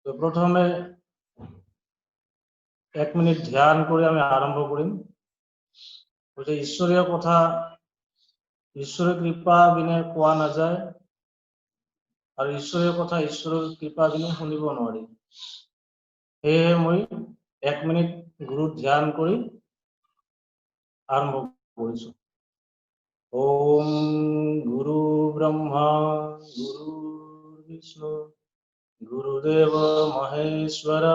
তো প্ৰথমে 1 মিনিট ধ্যান কৰে আমি আৰম্ভ কৰিম। যে ঈশ্বৰীয় কথা ঈশ্বৰৰ কৃপা বিনে কোৱা নাযায়, আৰ ঈশ্বৰীয় কথা ঈশ্বৰৰ কৃপা বিনে শুনিব নোৱাৰি। সেয়েহে মই 1 মিনিট গুৰু ধ্যান কৰি আৰম্ভ কৰিছো। ওম গুৰু ব্ৰহ্মা গুৰু বিষ্ণু গুৰুদেব মহেশ্বৰ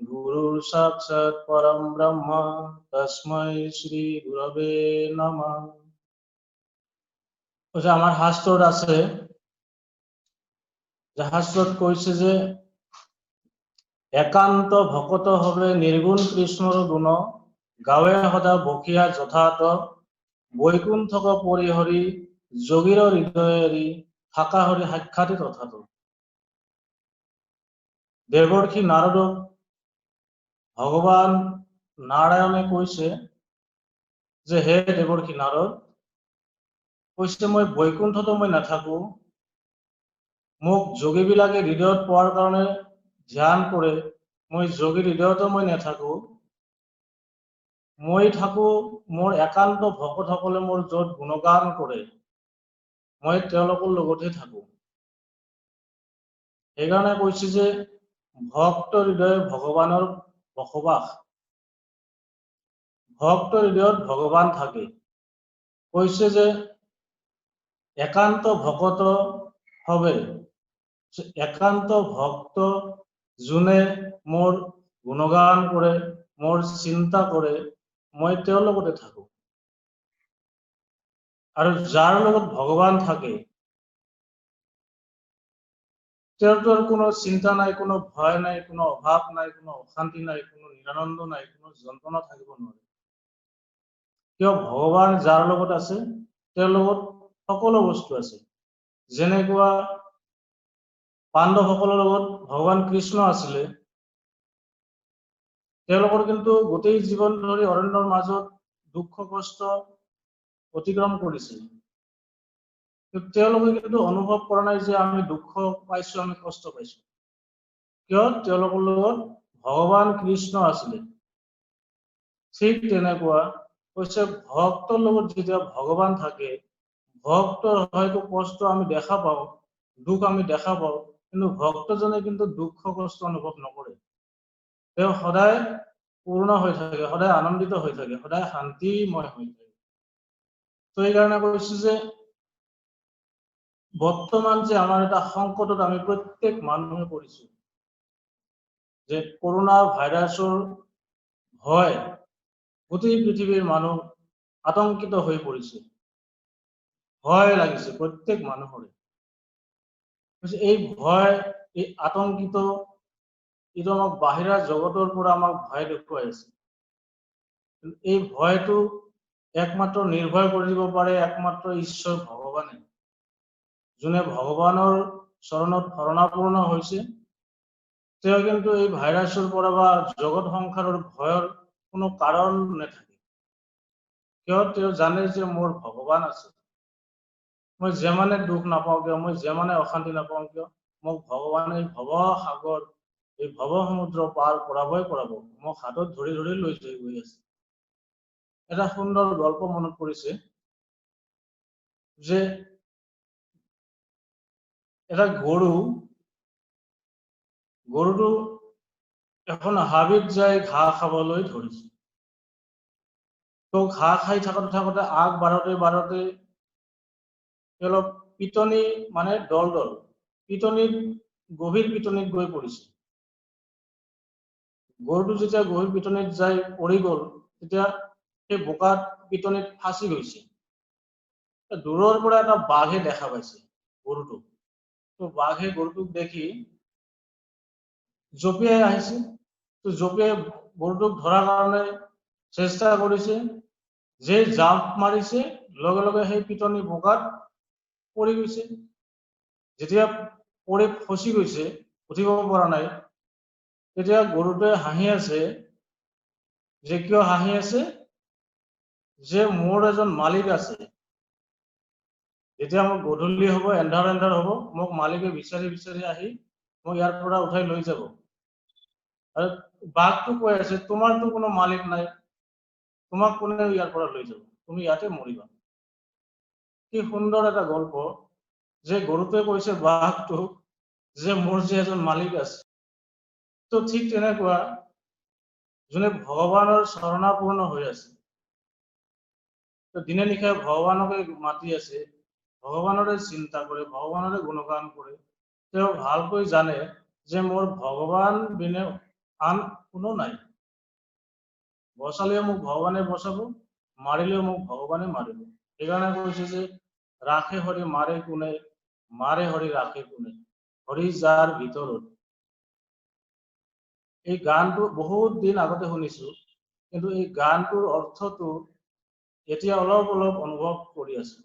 গুৰু সাক্ষাৎ পৰম ব্ৰহ্ম তস্मै শ্ৰী গুৰবে নমঃ। আমাৰ শাস্ত্ৰত আছে, যে শাস্ত্ৰত কৈছে যে একান্ত ভকত হবে নিৰ্গুণ কৃষ্ণৰ গুণ গাৱে সদা বকিয়া যথাত বৈকুণ্ঠক পরিহরি যোগীর হৃদয়েরি থাকা হরি সাক্ষাৎ তথাত। দেবর্ষি নারদক ভগবান নারায়ণে কৈছে যে হে দেবর্ষি নারদ, কৈছে মই বৈকুণ্ঠতো মই নাথাকো, মোক যোগীবিলাকে হৃদয়ত পোৱাৰ কাৰণে ধ্যান কৰে, মই যোগীৰ হৃদয়তো মই নাথাকো, মই থাকো মোৰ একান্ত ভকতসকলে মোৰ য'ত গুণগান কৰে, মই তেওঁলোকৰ লগতে থাকো। সেইকাৰণে কৈছে যে ভক্ত হৃদয়ে ভগৱানৰ বসবাস, ভক্ত হৃদয়ত ভগৱান থাকে। কৈছে যে একান্ত ভকত হবে, একান্ত ভক্ত যোনে মোৰ গুণগান কৰে, মোৰ চিন্তা কৰে, মই তেওঁৰ লগতে থাকো। আৰু যাৰ লগত ভগৱান থাকে তেওঁৰ কোনো চিন্তা নাই, কোনো ভয় নাই, কোনো অভাৱ নাই, কোনো অশান্তি নাই, কোনো নিৰানন্দ নাই, কোনো যন্ত্ৰণা থাকিব নোৱাৰে। কিয় ভগৱান যাৰ লগত আছে তেওঁৰ লগত সকলো বস্তু আছে। যেনেকুৱা পাণ্ডৱসকলৰ লগত ভগৱান কৃষ্ণ আছিলে, তেওঁলোকৰ কিন্তু গোটেই জীৱন ধৰি অৰণ্যৰ মাজত দুঃখ কষ্ট অতিক্ৰম কৰিছিল, তেওঁলোকে কিন্তু অনুভৱ কৰা নাই যে আমি দুঃখ পাইছো, আমি কষ্ট পাইছো। কিয় তেওঁলোকৰ লগত ভগৱান কৃষ্ণ আছিলে। ঠিক তেনেকুৱা কৈছে ভক্তৰ লগত যেতিয়া ভগৱান থাকে, ভক্তৰ হয়তো কষ্ট আমি দেখা পাওঁ, দুখ আমি দেখা পাওঁ, কিন্তু ভক্তজনে কিন্তু দুঃখ কষ্ট অনুভৱ নকৰে। তেওঁ সদায় পূৰ্ণ হৈ থাকে, সদায় আনন্দিত হৈ থাকে, সদায় শান্তিময় হৈ থাকে। তো এইকাৰণে কৈছো যে বৰ্তমান যে আমাৰ এটা সংকটত আমি প্ৰত্যেক মানুহে পড়িছো, যে কৰোনা ভাইৰাসৰ ভয় গোটেই পৃথিৱীৰ মানুহ আতংকিত হৈ পৰিছে, ভয় লাগিছে প্ৰত্যেক মানুহৰে। এই ভয়, এই আতংকিত, এইটো আমাক বাহিৰা জগতৰ পৰা আমাক ভয় দেখুৱাই আছে। এই ভয়টো একমাত্ৰ নিৰ্ভৰ কৰিব পাৰে একমাত্ৰ ঈশ্বৰ ভগৱানে, যোনে ভগৱানৰ চৰণত শৰণাপন্ন হৈছে। তেওঁ কিন্তু এই ভাইৰাসেৰ পৰা বা জগৎ সংসাৰৰ ভয়ৰ কোনো কাৰণ নাথাকে। কিয় তেওঁ জানে যে মোৰ ভগৱান আছে, মই যেমানে দুখ নাপাওঁ কিয়, মই যেমানে অশান্তি নাপাওঁ কিয়, মোক ভগৱানে ভৱ সাগৰ, এই ভৱ সমুদ্ৰ পাৰ কৰাবই কৰাব, মোক হাতত ধৰি ধৰি লৈ গৈ আছে। এটা সুন্দৰ গল্প মনত পৰিছে, যে এটা গৰুটো এখন হাবিত যাই ঘাঁহ খাবলৈ ধৰিছে। তো ঘাঁহ খাই থাকোতে আগ বাঢ়োতে অলপ পিটনি মানে দল পিটনিত, গভীৰ পিটনিত গৈ পৰিছে। গৰুটো যেতিয়া গভীৰ পিটনিত যাই পৰি গ'ল, তেতিয়া সেই বোকাত পিটনিত ফাঁচি গৈছে। দূৰৰ পৰা এটা বাঘে দেখা পাইছে গৰুটোক। তো বাঘে গৰুটোক দেখি জঁপিয়াই আহিছে। তো জঁপিয়াই গৰুটোক ধৰাৰ কাৰণে চেষ্টা কৰিছে, যে জাঁপ মাৰিছে লগে লগে সেই পিটনি বোকাত পৰি গৈছে। যেতিয়া পৰি ফচি গৈছে, উঠিব পৰা নাই, তেতিয়া গৰুটোৱে হাঁহি আছে। যে কিয় হাঁহি আছে? যে মোৰ এজন মালিক আছে, যেতিয়া মোৰ গধূলি হ'ব, এন্ধাৰ হ'ব, মোক মালিকে বিচাৰি বিচাৰি আহি মোক ইয়াৰ পৰা উঠাই লৈ যাব। আৰু বাঘটো কৈ আছে তোমাৰতো কোনো মালিক নাই, তোমাক কোনে ইয়াৰ পৰা লৈ যাব, তুমি ইয়াতে মৰিবা। কি সুন্দৰ এটা গল্প যে গৰুটোৱে কৈছে বাঘটোক যে মোৰ যে এজন মালিক আছে। তো ঠিক তেনেকুৱা যোনে ভগৱানৰ শৰণাপূৰ্ণ হৈ আছে, তো দিনে নিশাই ভগৱানকে মাতি আছে, ভগৱানৰে চিন্তা কৰে, ভগৱানৰে গুণগান কৰে, তেওঁ ভালকৈ জানে যে মোৰ ভগৱান বিনে আন কোনো নাই। বচালেও মোক ভগৱানে বচাব, মাৰিলেও মোক ভগৱানে মাৰিব। সেইকাৰণে কৈছে যে ৰাখে হৰি মাৰে কোনে, মাৰে হৰি ৰাখে কোনে, হৰি যাৰ ভিতৰত। এই গানটো বহুত দিন আগতে শুনিছো, কিন্তু এই গানটোৰ অৰ্থটো এতিয়া অলপ অলপ অনুভৱ কৰি আছো।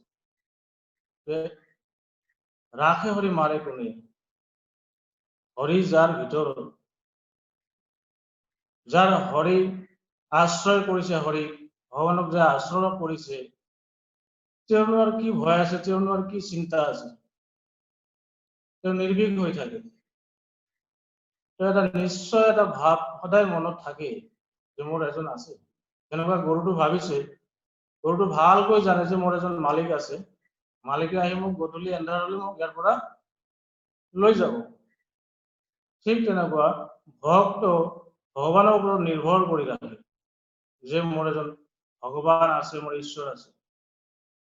ৰাখে হৰি মাৰে কোনে, হৰি যাৰ ভিতৰত, যাৰ হৰি আশ্ৰয় কৰিছে, হৰি ভগৱানক যে আশ্ৰয় কৰিছে, তেওঁনো আৰু কি ভয় আছে, তেওঁনো আৰু কি চিন্তা আছে, তেওঁ নিৰ্ভীক হৈ থাকে। এটা নিশ্চয় এটা ভাৱ সদায় মনত থাকে যে মোৰ এজন আছে। যেনেকুৱা গৰুটো ভাবিছে, গৰুটো ভালকৈ জানে যে মোৰ এজন মালিক আছে, মালিকে আহি মোক গধূলি এন্ধাৰ হলে মোক ইয়াৰ পৰা লৈ যাব। ঠিক তেনেকুৱা ভক্ত ভগৱানৰ ওপৰত নিৰ্ভৰ কৰি ৰাখে যে মোৰ এজন ভগৱান আছে, মোৰ ঈশ্বৰ আছে।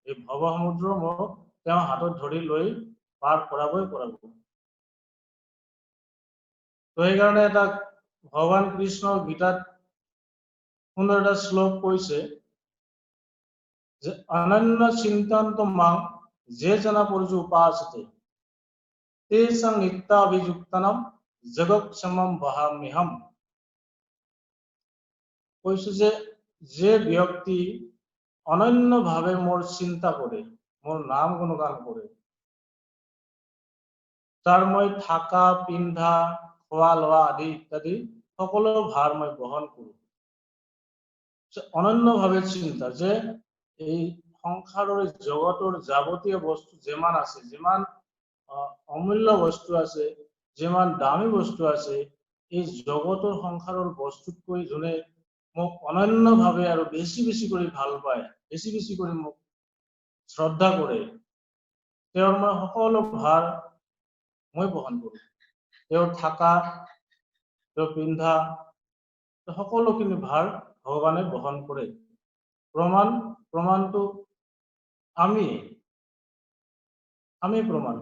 এই ভৱ সমুদ্ৰ মোক তেওঁ হাতত ধৰি লৈ পাৰ কৰাবই কৰাব। তো সেইকাৰণে এটা ভগৱান কৃষ্ণ গীতাত সুন্দৰ এটা শ্লোক কৈছে যে অনন্য চিন্তান্ত মাং যে জনা পৰজু উপাসতে তেষাং নিত্যাভিযুক্তানাম জগৎসমম বহাম্যহম। কৈছে যে ব্যক্তি অনন্যভাৱে মোৰ চিন্তা কৰে, মোৰ নাম গুণগান কৰে, তাৰ মই থাকা, পিন্ধা, খোৱা লোৱা আদি ইত্যাদি সকলো ভাৰ মই বহন কৰো। অনন্যভাৱে চিন্তা যে এই সংসাৰৰ জগতৰ যাৱতীয় বস্তু যিমান আছে, যিমান অমূল্য বস্তু আছে, যিমান দামী বস্তু আছে, এই জগতৰ সংসাৰৰ বস্তুতকৈ যোনে মোক অনন্যভাৱে আৰু বেছি বেছি কৰি ভাল পায়, বেছি বেছি কৰি মোক শ্ৰদ্ধা কৰে, তেওঁৰ মই সকলো ভাৰ মই বহন কৰো। তেওঁৰ থাকা, তেওঁৰ পিন্ধা, সকলোখিনি ভাৰ ভগৱানে বহন কৰে। প্ৰমাণটো আমি প্ৰমাণ।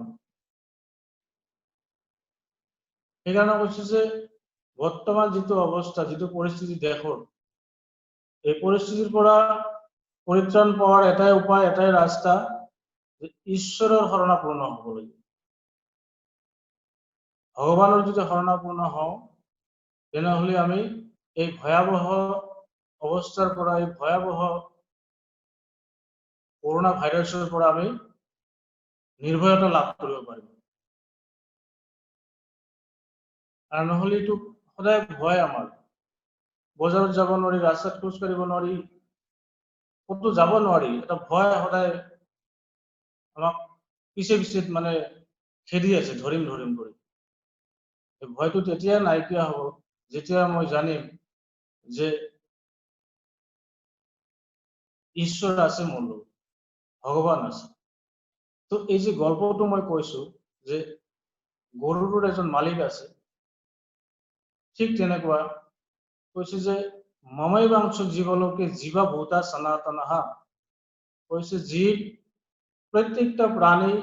সেইকাৰণে কৈছো যে বৰ্তমান যিটো অৱস্থা, যিটো পৰিস্থিতি দেশৰ, এই পৰিস্থিতিৰ পৰা পৰিত্ৰাণ পোৱাৰ এটাই উপায়, এটাই ৰাস্তা, যে ঈশ্বৰৰ শৰণাপন্ন হব লাগিব। ভগৱানৰ যদি শৰণাপন্ন হওঁ, তেনেহলে আমি এই ভয়াৱহ অৱস্থাৰ পৰা, এই ভয়াৱহ কৰোনা ভাইৰাছৰ পৰা আমি নিৰ্ভয়তা লাভ কৰিব পাৰিম। আৰু নহলে এইটো সদায় ভয়, আমাৰ বজাৰত যাব নোৱাৰি, ৰাস্তাত খোজ কাঢ়িব নোৱাৰি, ক'তো যাব নোৱাৰি, এটা ভয় সদায় আমাক পিছে পিছে মানে খেদি আছে, ধৰিম ধৰিম কৰি। এই ভয়টো তেতিয়া নাইকিয়া হ'ব যেতিয়া মই জানিম যে ঈশ্বৰ আছে মোৰ লগত, ভগৱান আছে। তো এই যে গল্পটো মই কৈছো যে গৰুটোৰ এজন মালিক আছে, ঠিক তেনেকুৱা কৈছে যে মমৈবাংশ জীৱলোকে জীৱা ভূতা সনাতনহা, কৈছে জীৱ প্ৰত্যেকটা প্ৰাণী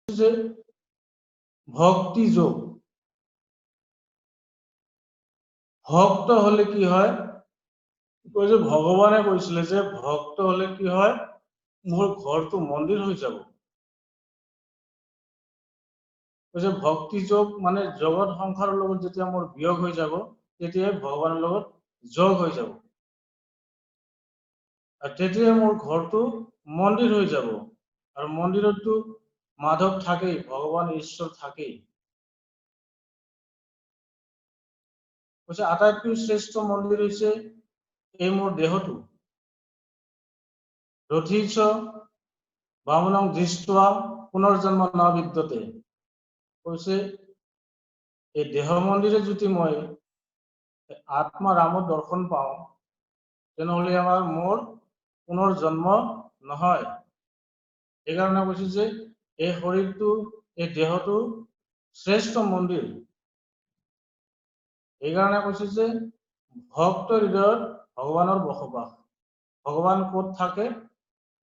যে ভক্তি যোগ, ভক্ত হলে কি হয়, কৈছে ভগৱানে কৈছিলে যে ভক্ত হলে কি হয়, মোৰ ঘৰটো মন্দিৰ হৈ যাব। কৈছে ভক্তি যোগ মানে জগত সংসাৰৰ লগত যেতিয়া মোৰ বিয়োগ হৈ যাব, তেতিয়াই ভগৱানৰ লগত যোগ হৈ যাব, আৰু তেতিয়াই মোৰ ঘৰটো মন্দিৰ হৈ যাব। আৰু মন্দিৰতো মাধৱ থাকেই, ভগৱান ঈশ্বৰ থাকেই। কৈছে আটাইতকৈ শ্ৰেষ্ঠ মন্দিৰ হৈছে এই মোৰ দেহটো। ৰথীচ বামনং দৃষ্ট্বা পুনৰ্জন্ম ন বিদ্যতে কৈছে এই দেহ মন্দিৰে যদি মই আত্মা ৰামৰ দৰ্শন পাওঁ তেনেহ'লে মোৰ পুনৰ্জন্ম নহয়। সেইকাৰণে কৈছে যে এই শৰীৰটো এই দেহটো শ্ৰেষ্ঠ মন্দিৰ। সেইকাৰণে কৈছে যে ভক্ত হৃদয়ত ভগৱানৰ বসবাস। ভগৱান ক'ত থাকে?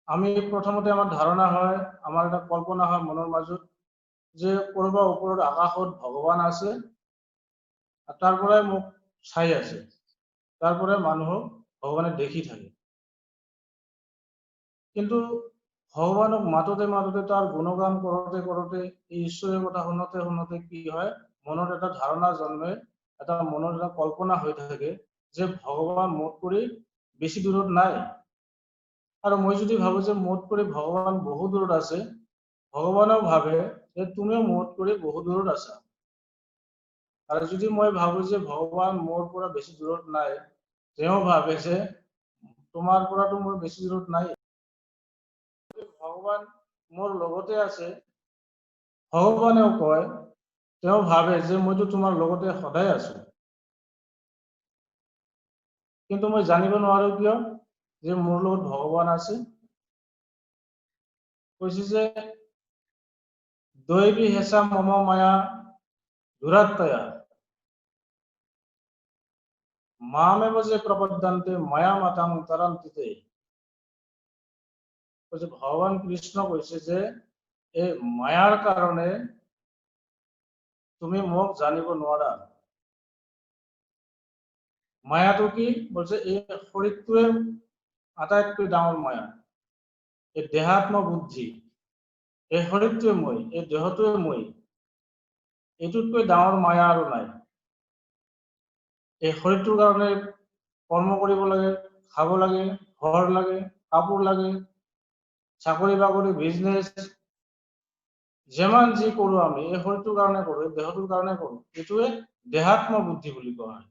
আমি প্ৰথমতে আমাৰ ধাৰণা হয়, আমাৰ এটা কল্পনা হয় মনৰ মাজত যে কৰবাৰ ওপৰত আকাশত ভগৱান আছে, তাৰ পৰাই মোক চাই আছে, তাৰ পৰাই মানুহক ভগৱানে দেখি থাকে। কিন্তু ভগৱানক মাতোতে মাতোতে তাৰ গুণগান কৰোতে কৰোতে ঈশ্বৰৰ কথা শুনোতে শুনোতে কি হয়, মনত এটা ধাৰণা জন্মে, এটা মনত এটা কল্পনা হৈ থাকে যে ভগৱান মোত কৰি বেছি দূৰত নাই। আৰু মই যদি ভাবো যে মোত কৰি ভগৱান বহু দূৰত আছে, ভগৱানেও ভাবে যে তুমিও মোত কৰি বহু দূৰত আছা। আৰু যদি মই ভাবো যে ভগৱান মোৰ পৰা বেছি দূৰত নাই, তেওঁ ভাবে যে তোমাৰ পৰাতো মই বেছি দূৰত নাই। ভগৱান মোৰ লগতে আছে, ভগৱানেও কয়, তেওঁ ভাবে যে মইতো তোমাৰ লগতে সদায় আছো। কিন্তু মই জানিব নোৱাৰো কিয় যে মোৰ লগত ভগৱান আছে। কৈছে যে দৈবী হেঁচা মম মায়া দুৰাত্তয়া মামেব যে প্ৰপদ্যন্তে মায়া মাতাং তৰন্তিতে। কৈছে ভগৱান কৃষ্ণ কৈছে যে এই মায়াৰ কাৰণে তুমি মোক জানিব নোৱাৰা। মায়াটো কি বলছে? এই শৰীৰটোৱে আটাইতকৈ ডাঙৰ মায়া। এই দেহাত্ম বুদ্ধি, এই শৰীৰটোৱে মই, এই দেহটোৱে মই, এইটোতকৈ ডাঙৰ মায়া আৰু নাই। এই শৰীৰটোৰ কাৰণে কৰ্ম কৰিব লাগে, খাব লাগে, ঘৰ লাগে, কাপোৰ লাগে, চাকৰি বাকৰি, বিজনেছ, যিমান যি কৰো আমি এই শৰীৰটোৰ কাৰণে কৰো, এই দেহটোৰ কাৰণে কৰো, এইটোৱে দেহাত্ম বুদ্ধি বুলি কোৱা হয়।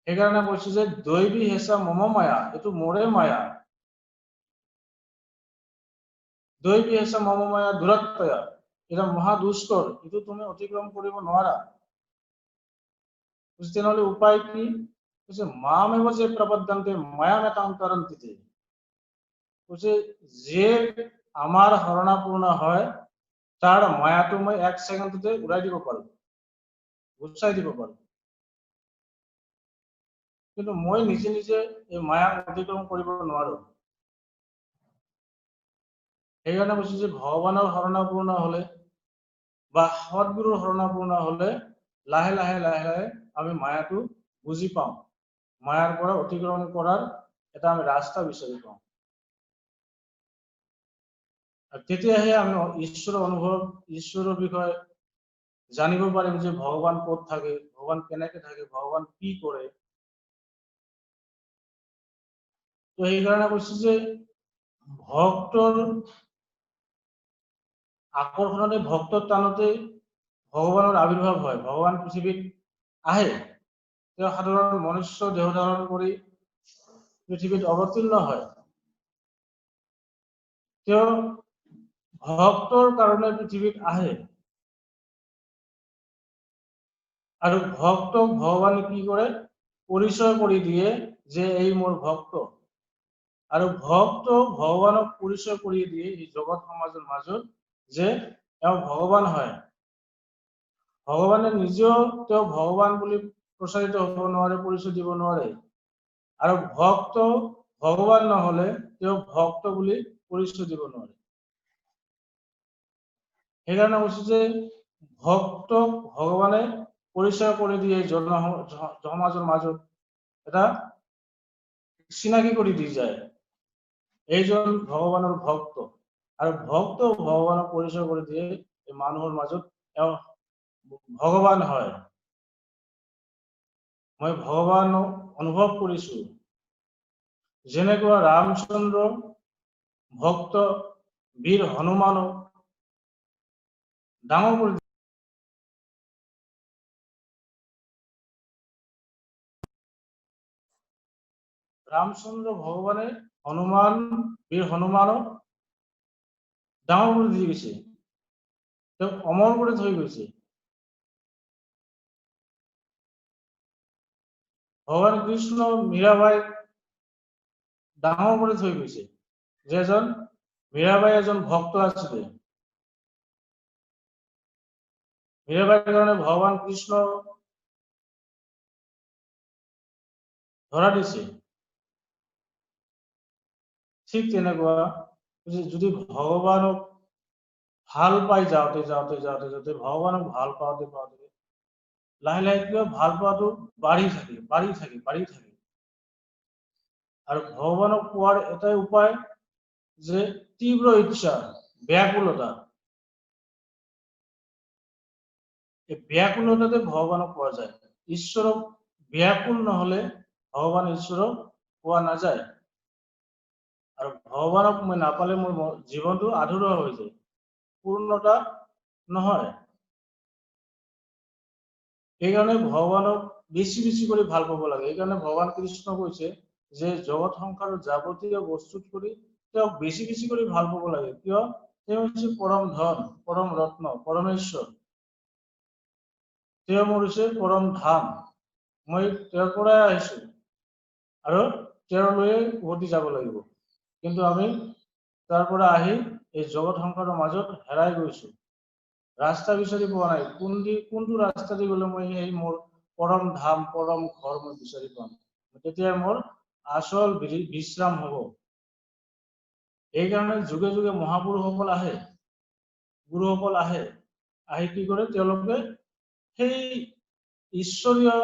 সেইকাৰণে কৈছো যে দৈবী হেঁচা মম মায়া, এইটো মোৰে মায়া। দৈবী হেঁচা মম মায়া দুৰাত্তয়া, এটা মহাদুষ্টৰ, এইটো তুমি অতিক্ৰম কৰিব নোৱাৰা। তেনেহলে উপায় কি? মামেব যে প্ৰপদ্যন্তে মায়া মেতাং তৰন্তিতে। যে আমাৰ শৰণাপূৰ্ণ হয় তাৰ মায়াটো মই 1 সেকেন্ডতে উড়াই দিব পাৰো, গুচাই দিব পাৰো। কিন্তু মই নিজে নিজে এই মায়া অতিক্ৰম কৰিব নোৱাৰো। সেইকাৰণে কৈছো যে ভগৱানৰ শৰণাপূৰ্ণ হলে বা সৎগুৰুৰ শৰণাপূৰ্ণ হলে লাহে লাহে লাহে লাহে আমি মায়াটো বুজি পাওঁ, মায়াৰ পৰা অতিক্ৰম কৰাৰ এটা আমি ৰাস্তা বিচাৰি পাওঁ। তেতিয়াহে আমি ঈশ্বৰৰ অনুভৱ, ঈশ্বৰৰ বিষয়ে জানিব পাৰিম যে ভগৱান ক'ত থাকে, ভগৱান কেনেকে থাকে, ভগৱান কি কৰে। তো সেইকাৰণে কৈছো যে ভক্তৰ আকৰ্ষণতে, ভক্তৰ টানতে ভগৱানৰ আবিৰ্ভাৱ হয়। ভগৱান পৃথিৱীত আহে, তেওঁ সাধাৰণ মনুষ্য দেহ ধাৰণ কৰি পৃথিৱীত অৱতীৰ্ণ হয়। তেওঁ ভক্তৰ কাৰণে পৃথিৱীত আহে আৰু ভক্তক ভগৱানে কি কৰে? পৰিচয় কৰি দিয়ে যে এই মোৰ ভক্ত। আৰু ভক্ত ভগৱানক পৰিচয় কৰি দিয়ে এই জগত সমাজৰ মাজত যে তেওঁ ভগৱান হয়। ভগৱানে নিজেও তেওঁ ভগৱান বুলি প্ৰচাৰিত হ'ব নোৱাৰে, পৰিচয় দিব নোৱাৰে। আৰু ভক্ত ভগৱান নহলে তেওঁ ভক্ত বুলি পৰিচয় দিব নোৱাৰে। সেইকাৰণে কৈছো যে ভক্তক ভগৱানে পৰিচয় কৰি দিয়ে সমাজৰ মাজত, এটা চিনাকি কৰি দি যায় এইজন ভগৱানৰ ভক্ত। আৰু ভক্ত ভগৱানক পৰিচয় কৰি দিয়ে এই মানুহৰ মাজত তেওঁ ভগৱান হয়। মই ভগৱান অনুভৱ কৰিছো, যেনেকুৱা ৰামচন্দ্ৰ ভক্ত বীৰ হনুমানক ডাঙৰ কৰি ৰামচন্দ্ৰ ভগবানেৰ বীৰ হনুমানক ডাঙৰ কৰি দি গৈছে, তেওঁক অমৰ কৰি থৈ গৈছে। ভগৱান কৃষ্ণ মীৰাবাইক ডাঙৰ কৰি থৈ গৈছে, যে মীৰাবাই এজন ভক্ত আছিলে। মীৰাবাইৰ কাৰণে ভগৱান কৃষ্ণ ধৰা দিছে। ঠিক তেনেকুৱা যদি ভগৱানক ভাল পাই যাওঁতে যাওঁতে যাওঁতে যাওঁতে ভগৱানক ভাল পাওঁতে পাওঁতে লাহে লাহে কিয় ভাল পোৱাটো বাঢ়ি থাকে। আৰু ভগৱানক পোৱাৰ এটাই উপায় যে তীব্ৰ ইচ্ছা, ব্যাকুলতা। এই ব্যাকুলতাতে ভগৱানক পোৱা যায়। ঈশ্বৰক ব্যাকুল নহলে ভগৱান ঈশ্বৰক পোৱা নাযায়। আৰু ভগৱানক মই নাপালে মোৰ জীৱনটো আধৰুৱা হৈ যায়, পূৰ্ণতা নহয়। সেইকাৰণে ভগৱানক বেছি বেছি কৰি ভাল পাব লাগে। সেইকাৰণে ভগৱান কৃষ্ণ কৈছে যে জগত সংসাৰৰ যাৱতীয় বস্তুত কৰি তেওঁক বেছি বেছি কৰি ভাল পাব লাগে। কিয়? তেওঁ হৈছে পৰম ধন, পৰম ৰত্ন, পৰমেশ্বৰ। তেওঁ মোৰ হৈছে পৰম ধাম। মই তেওঁৰ পৰাই আহিছো আৰু তেওঁলৈয়ে উভতি যাব লাগিব। কিন্তু আমি তাৰ পৰা আহি এই জগত সংসাৰৰ মাজত হেৰাই গৈছো। ৰাস্তা বিচাৰি পোৱা নাই। কোনটো ৰাস্তা দি গ'লে মই এই মোৰ পৰম ধাম, পৰম ঘৰ মই বিচাৰি পাম। তেতিয়া মোৰ আচল বিশ্ৰাম হ'ব। এইকাৰণে যুগে যুগে মহাপুৰুষসকল আহে, গুৰুসকল আহে, আহি কি কৰে? তেওঁলোকে সেই ঈশ্বৰীয়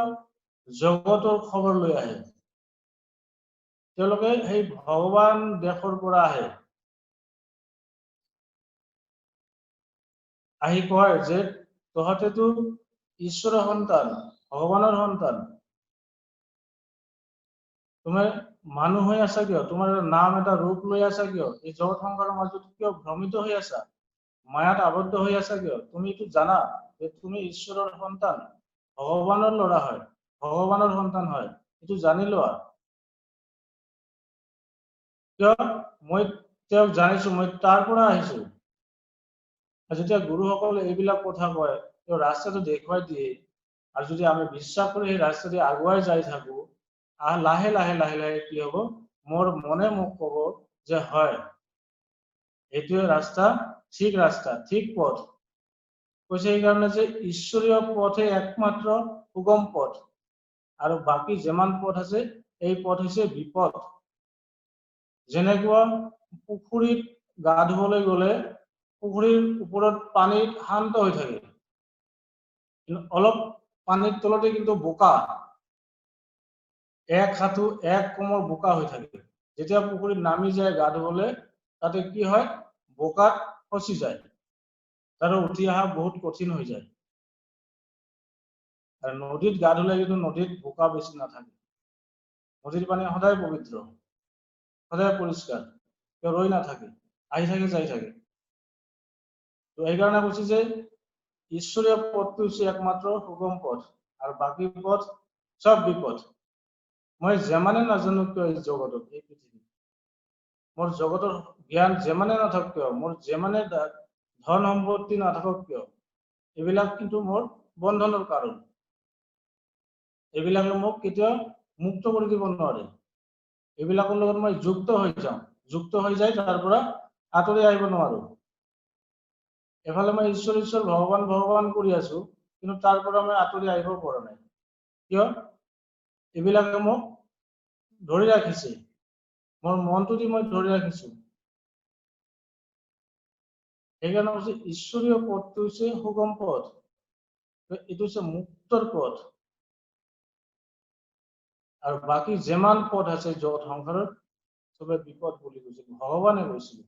জগতৰ খবৰ লৈ আহে। তেওঁলোকে সেই ভগৱান দেশৰ পৰা আহে। আহি কয় যে তহঁতেতো ঈশ্বৰৰ সন্তান, ভগৱানৰ সন্তান। তুমি মানুহ হৈ আছা কিয়? তোমাৰ নাম এটা ৰূপ লৈ আছা কিয়? এই জগত সংসাৰৰ মাজত কিয় ভ্ৰমিত হৈ আছা? মায়াত আবদ্ধ হৈ আছা কিয়? তুমিতো জানা যে তুমি ঈশ্বৰৰ সন্তান, ভগৱানৰ ল'ৰা হয়, ভগৱানৰ সন্তান হয়। এইটো জানি লোৱা। কিয়? মই তেওঁক জানিছো, মই তাৰ পৰা আহিছো। যেতিয়া গুৰুসকলে এইবিলাক কথা কয়, তেওঁ ৰাস্তাটো দেখুৱাই দিয়ে। আৰু যদি আমি বিশ্বাস কৰি সেই ৰাস্তাদি আগুৱাই যাই থাকো, লাহে লাহে লাহে লাহে কি হ'ব? মোৰ মনে মোক ক'ব যে হয়, এইটোৱে ৰাস্তা, ঠিক ৰাস্তা, ঠিক পথ। কৈছে সেইকাৰণে যে ঈশ্বৰীয় পথে একমাত্ৰ সুগম পথ। আৰু বাকী যিমান পথ আছে, এই পথ হৈছে বিপদ। যেনেকুৱা পুখুৰীত গা ধুবলৈ গ'লে পুখুৰীৰ ওপৰত পানী শান্ত হৈ থাকে, অলপ পানীৰ তলতে কিন্তু বোকা, এক হাঁটু এক কোমৰ বোকা হৈ থাকে। যেতিয়া পুখুৰীত নামি যায় গা ধুবলৈ, তাতে কি হয়? বোকাত ফচি যায়। তাৰো উঠি অহা বহুত কঠিন হৈ যায়। আৰু নদীত গা ধুলে কিন্তু নদীত বোকা বেছি নাথাকে। নদীৰ পানী সদায় পবিত্ৰ, সদায় পৰিষ্কাৰ, ৰৈ নাথাকে, আহি থাকে যাই থাকে। তো সেইকাৰণে কৈছে যে ঈশ্বৰীয় পথটো হৈছে একমাত্ৰ সুগম পথ, আৰু বাকী পথ সব বিপদ। মই যিমানে নাজানো কিয় এই জগতত, এই পৃথিৱীত, মোৰ জগতৰ জ্ঞান যিমানে নাথাকক কিয়, মোৰ যিমানে ধন সম্পত্তি নাথাকক কিয়, এইবিলাক কিন্তু মোৰ বন্ধনৰ কাৰণ। এইবিলাকে মোক কেতিয়াও মুক্ত কৰি দিব নোৱাৰে। এইবিলাকৰ লগত মই যুক্ত হৈ যাওঁ, যুক্ত হৈ যাই তাৰ পৰা আঁতৰি আহিব নোৱাৰো। এফালে মই ঈশ্বৰ ঈশ্বৰ ভগৱান ভগৱান কৰি আছো, কিন্তু তাৰ পৰা মই আঁতৰি আহিব পৰা নাই। কিয়? এইবিলাকে মোক ধৰি ৰাখিছে, মোৰ মনটো দি মই ধৰি ৰাখিছো। সেইকাৰণে কৈছে ঈশ্বৰীয় পথটো হৈছে সুগম পথ, এইটো হৈছে মুক্তৰ পথ। আৰু বাকী যিমান পথ আছে জগত সংসাৰত, চবে বিপদ বুলি কৈছে, ভগৱানে কৈছিল।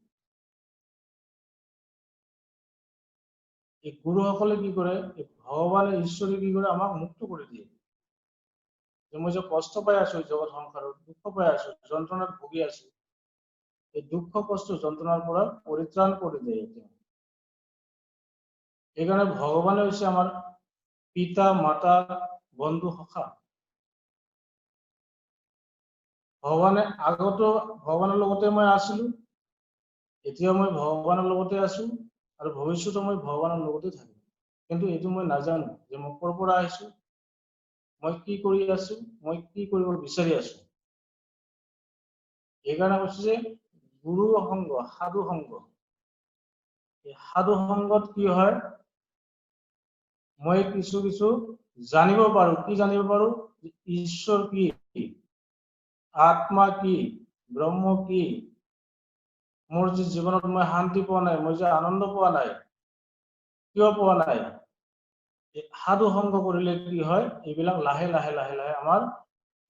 এই গুৰুসকলে কি কৰে? ভগৱানে ঈশ্বৰে কি কৰে? আমাক মুক্ত কৰি দিয়ে। যে মই যে কষ্ট পাই আছো জগত সংসাৰত, দুঃখ পাই আছো, যন্ত্ৰণাত ভুগি আছো, এই দুঃখ কষ্ট যন্ত্ৰণাৰ পৰা পৰিত্ৰাণ কৰি দিয়ে। সেইকাৰণে ভগৱানে হৈছে আমাৰ পিতা, মাতা, বন্ধু, সখা। ভগৱানে আগতো ভগৱানৰ লগতে মই আছিলো, এতিয়া মই ভগৱানৰ লগতে আছো আৰু ভৱিষ্যতে মই ভগৱানৰ লগতে থাকিম, কিন্তু এইটো মই নাজানো যে মই ক'ৰ পৰা আহিছো, মই কি কৰি আছো, মই কি কৰিব বিচাৰি আছো। এইকাৰণে কৈছো যে গুৰু সংগ, সাধু সংগ। এই সাধু সংগত কি হয়, মই কিছু কিছু জানিব পাৰো। কি জানিব পাৰো? ঈশ্বৰ কি, আত্মা কি, ব্ৰহ্ম কি, মোৰ যে জীৱনত মই শান্তি পোৱা নাই, মই যে আনন্দ পোৱা নাই, কিয় পোৱা নাই? সাধু সংগ কৰিলে কি হয়, এইবিলাক লাহে লাহে লাহে লাহে আমাৰ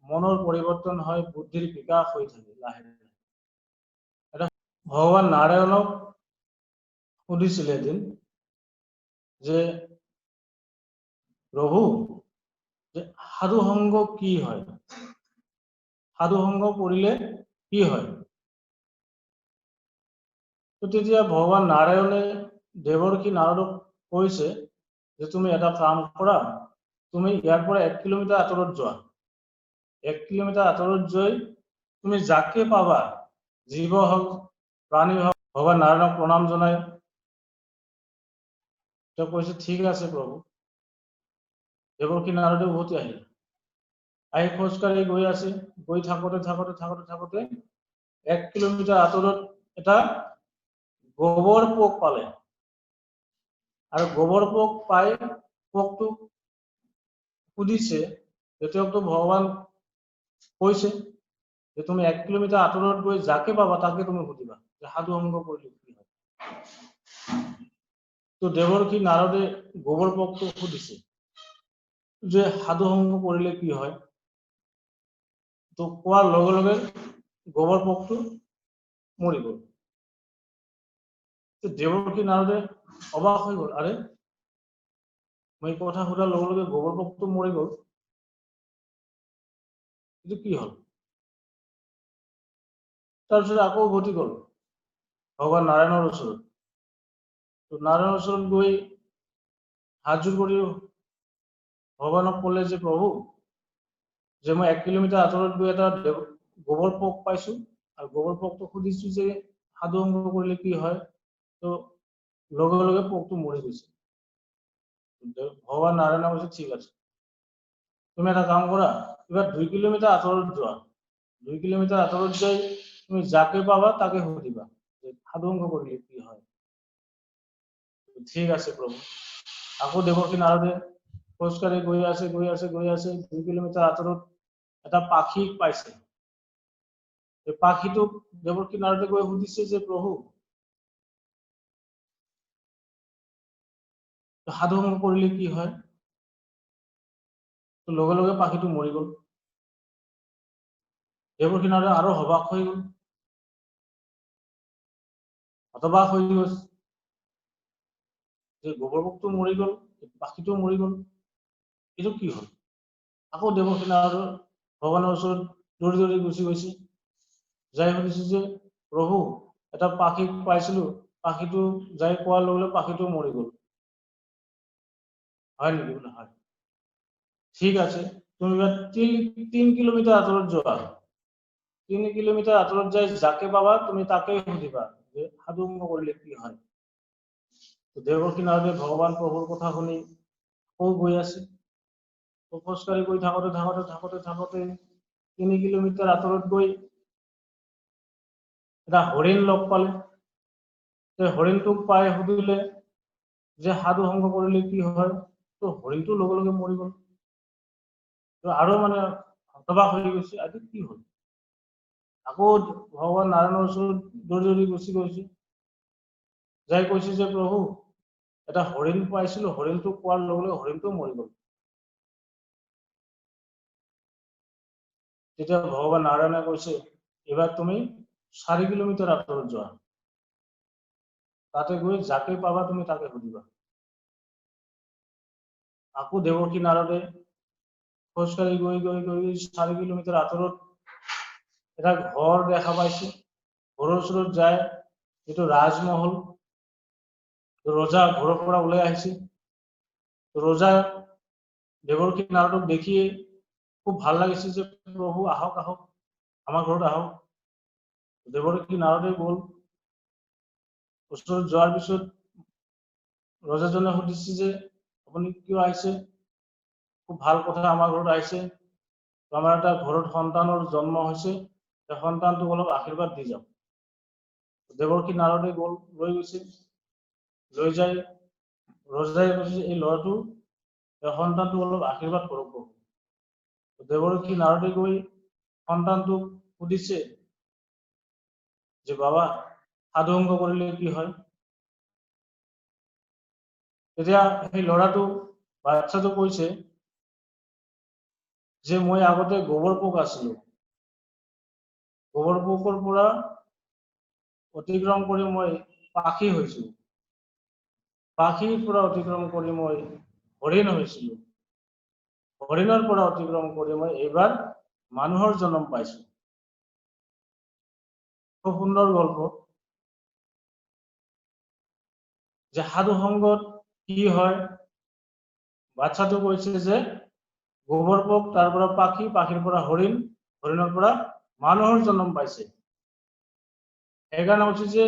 মনৰ পৰিৱৰ্তন হয়, বুদ্ধিৰ বিকাশ হৈ থাকে লাহে লাহে। এটা ভগৱান নাৰায়ণক সুধিছিলে এদিন যে প্ৰভু, যে সাধু সংগ কি হয়, সাধু সংগ কৰিলে কি হয়? তো তেতিয়া ভগৱান নাৰায়ণে দেৱৰ্ষি নাৰদক কৈছে যে তুমি এটা কাম কৰা, তুমি ইয়াৰ পৰা 1 কিলোমিটাৰ আঁতৰত যোৱা। 1 কিলোমিটাৰ আঁতৰত যাই তুমি যাকে পাবা, জীৱ হওক প্ৰাণী হওক, ভগৱান নাৰায়ণক প্ৰণাম জনাই তেওঁ কৈছে ঠিক আছে প্ৰভু। দেৱৰ্ষি নাৰদে উভতি আহিল, আহি খোজকাঢ়ি গৈ আছে, গৈ থাকোতে থাকোতে থাকোতে থাকোতে 1 কিলোমিটাৰ আঁতৰত এটা গোবৰ পোক পালে, আৰু গোবৰ পোক পাই পোকটোক সুধিছে, তেওঁকতো ভগৱান কৈছে যে তুমি 1 কিলোমিটাৰ আঁতৰত গৈ যাকে পাবা তাকে তুমি সুধিবা যে সাধু সংগ কৰিলে কি হয়। তো দেৱৰ্ষি নাৰদে গোবৰ পোকটোক সুধিছে যে সাধু সংগ কৰিলে কি হয়। তো কোৱাৰ লগে লগে গোবৰ পোকটো মৰি গ'ল। দেৱৰ্ষি নাৰদে অবাক হৈ গ'ল, আৰে মই কথা সোধাৰ লগে লগে গোবৰ পোকটো মৰি গ'ল, এইটো কি হল? তাৰপিছত আকৌ উভতি গ'ল ভগৱান নাৰায়ণৰ ওচৰত। তো নাৰায়ণৰ ওচৰত গৈ হাত জোৰ কৰি ভগৱানক ক'লে যে প্ৰভু, যে মই 1 কিলোমিটাৰ আঁতৰত গৈ এটা গোবৰ পোক পাইছো, আৰু গোবৰ পোকটো সুধিছো যে সাধু সংগ কৰিলে কি হয়। তো লগে লগে পোকটো মৰি গৈছে। ভগৱান নাৰায়ণে কৈছে ঠিক আছে, তুমি এটা কাম কৰা, এবাৰ 2 কিলোমিটাৰ আঁতৰত যোৱা। 2 কিলোমিটাৰ আঁতৰত যাই তুমি যাকে পাবা তাকে সুধিবা যে সাধু সংগ কৰিলে কি হয়। ঠিক আছে প্ৰভু। আকৌ দেৱৰ্ষি নাৰদে খোজকাঢ়ি গৈ আছে গৈ আছে গৈ আছে, 2 কিলোমিটাৰ আঁতৰত এটা পাখি পাইছে। এই পাখিটোক দেৱৰ্ষি নাৰদে গৈ সুধিছে যে প্ৰভু, সাধু সংগ কৰিলে কি হয়? তো লগে লগে পাখিটো মৰি গ'ল। দেৱৰ্ষি নাৰদে আৰু হবাক হৈ গ'ল, হতবাক হৈ গ'ল যে গোবৰ পোকটো মৰি গ'ল, পাখিটো মৰি গ'ল, এইটো কি হ'ল? আকৌ দেৱৰ্ষি নাৰদে ভগৱানৰ ওচৰত দৌৰি দৌৰি গুচি গৈছে, যাই সুধিছে যে প্ৰভু, এটা পাখি পাইছিলো, পাখিটো যাই কোৱাৰ লগে লগে পাখিটো মৰি গ'ল, হয় নেকি? বোলে হয়। ঠিক আছে, তুমি এবাৰ 3 কিলোমিটাৰ আঁতৰত যোৱা। 3 কিলোমিটাৰ আঁতৰত যাই যাকে পাবা তুমি তাকেই সুধিবা যে সাধু সংগ কৰিলে কি হয়। দেৱৰ্ষি নাৰদে ভগৱান প্ৰভুৰ কথা শুনি আকৌ গৈ আছে, খোজকাঢ়ি গৈ থাকোতে থাকোতে থাকোতে থাকোতে 3 কিলোমিটাৰ আঁতৰত গৈ এটা হৰিণ লগ পালে। সেই হৰিণটোক পাই সুধিলে যে সাধু সংগ কৰিলে কি হয়। তো হৰিণটো লগে লগে মৰি গ'ল। তো আৰু মানে হতবাক হৈ গৈছে, আজি কি হ'ল? আকৌ ভগৱান নাৰায়ণৰ ওচৰত দৌৰি দৌৰি গুচি গৈছে, যাই কৈছে যে প্ৰভু, এটা হৰিণ পাইছিলো, হৰিণটো কোৱাৰ লগে লগে হৰিণটো মৰি গ'ল। তেতিয়া ভগৱান নাৰায়ণে কৈছে, এবাৰ তুমি 4 কিলোমিটাৰ আঁতৰত যোৱা, তাতে গৈ যাকে পাবা তুমি তাকে সুধিবা। আকৌ দেৱৰ্ষি নাৰদে খোজকাঢ়ি গৈ গৈ গৈ 4 কিলোমিটাৰ আঁতৰত এটা ঘৰ দেখা পাইছে। ঘৰৰ ওচৰত যায়, এইটো ৰাজমহল। ৰজা ঘৰৰ পৰা ওলাই আহিছে। ৰজা দেৱৰ্ষি নাৰদক দেখিয়ে খুব ভাল লাগিছে যে প্ৰভু আহক আহক, আমাৰ ঘৰত আহক। দেৱৰ্ষি নাৰদে গ'ল, ওচৰত যোৱাৰ পিছত ৰজাজনে সুধিছে যে আপুনি কিয় আহিছে? খুব ভাল কথা, আমাৰ ঘৰত আহিছে, আমাৰ এটা ঘৰত সন্তানৰ জন্ম হৈছে, সেই সন্তানটোক অলপ আশীৰ্বাদ দি যাওক। দেৱৰ্ষী নাৰদে গ'ল, লৈ গৈছে, লৈ যাই ৰজাই কৈছে এই ল'ৰাটো এই সন্তানটোক অলপ আশীৰ্বাদ কৰক। দেৱৰ্ষী নাৰদে গৈ সন্তানটোক সুধিছে যে বাবা সাধু অংগ কৰিলে কি হয়? তেতিয়া সেই ল'ৰাটো বাচ্চাটো কৈছে যে মই আগতে গোবৰ পোক আছিলো, গোবৰ পোকৰ পৰা অতিক্ৰম কৰি মই পাখি হৈছো, পাখিৰ পৰা অতিক্ৰম কৰি মই হৰিণ হৈছিলো, হৰিণৰ পৰা অতিক্ৰম কৰি মই এইবাৰ মানুহৰ জন্ম পাইছো। খুব সুন্দৰ গল্প যে সাধু সংগত কি হয়। বাচ্চাটো কৈছে যে গোবৰ পোক, তাৰ পৰা পাখি, পাখিৰ পৰা হৰিণ, হৰিণৰ পৰা মানুহৰ জন্ম পাইছে। সেইকাৰণে কৈছে যে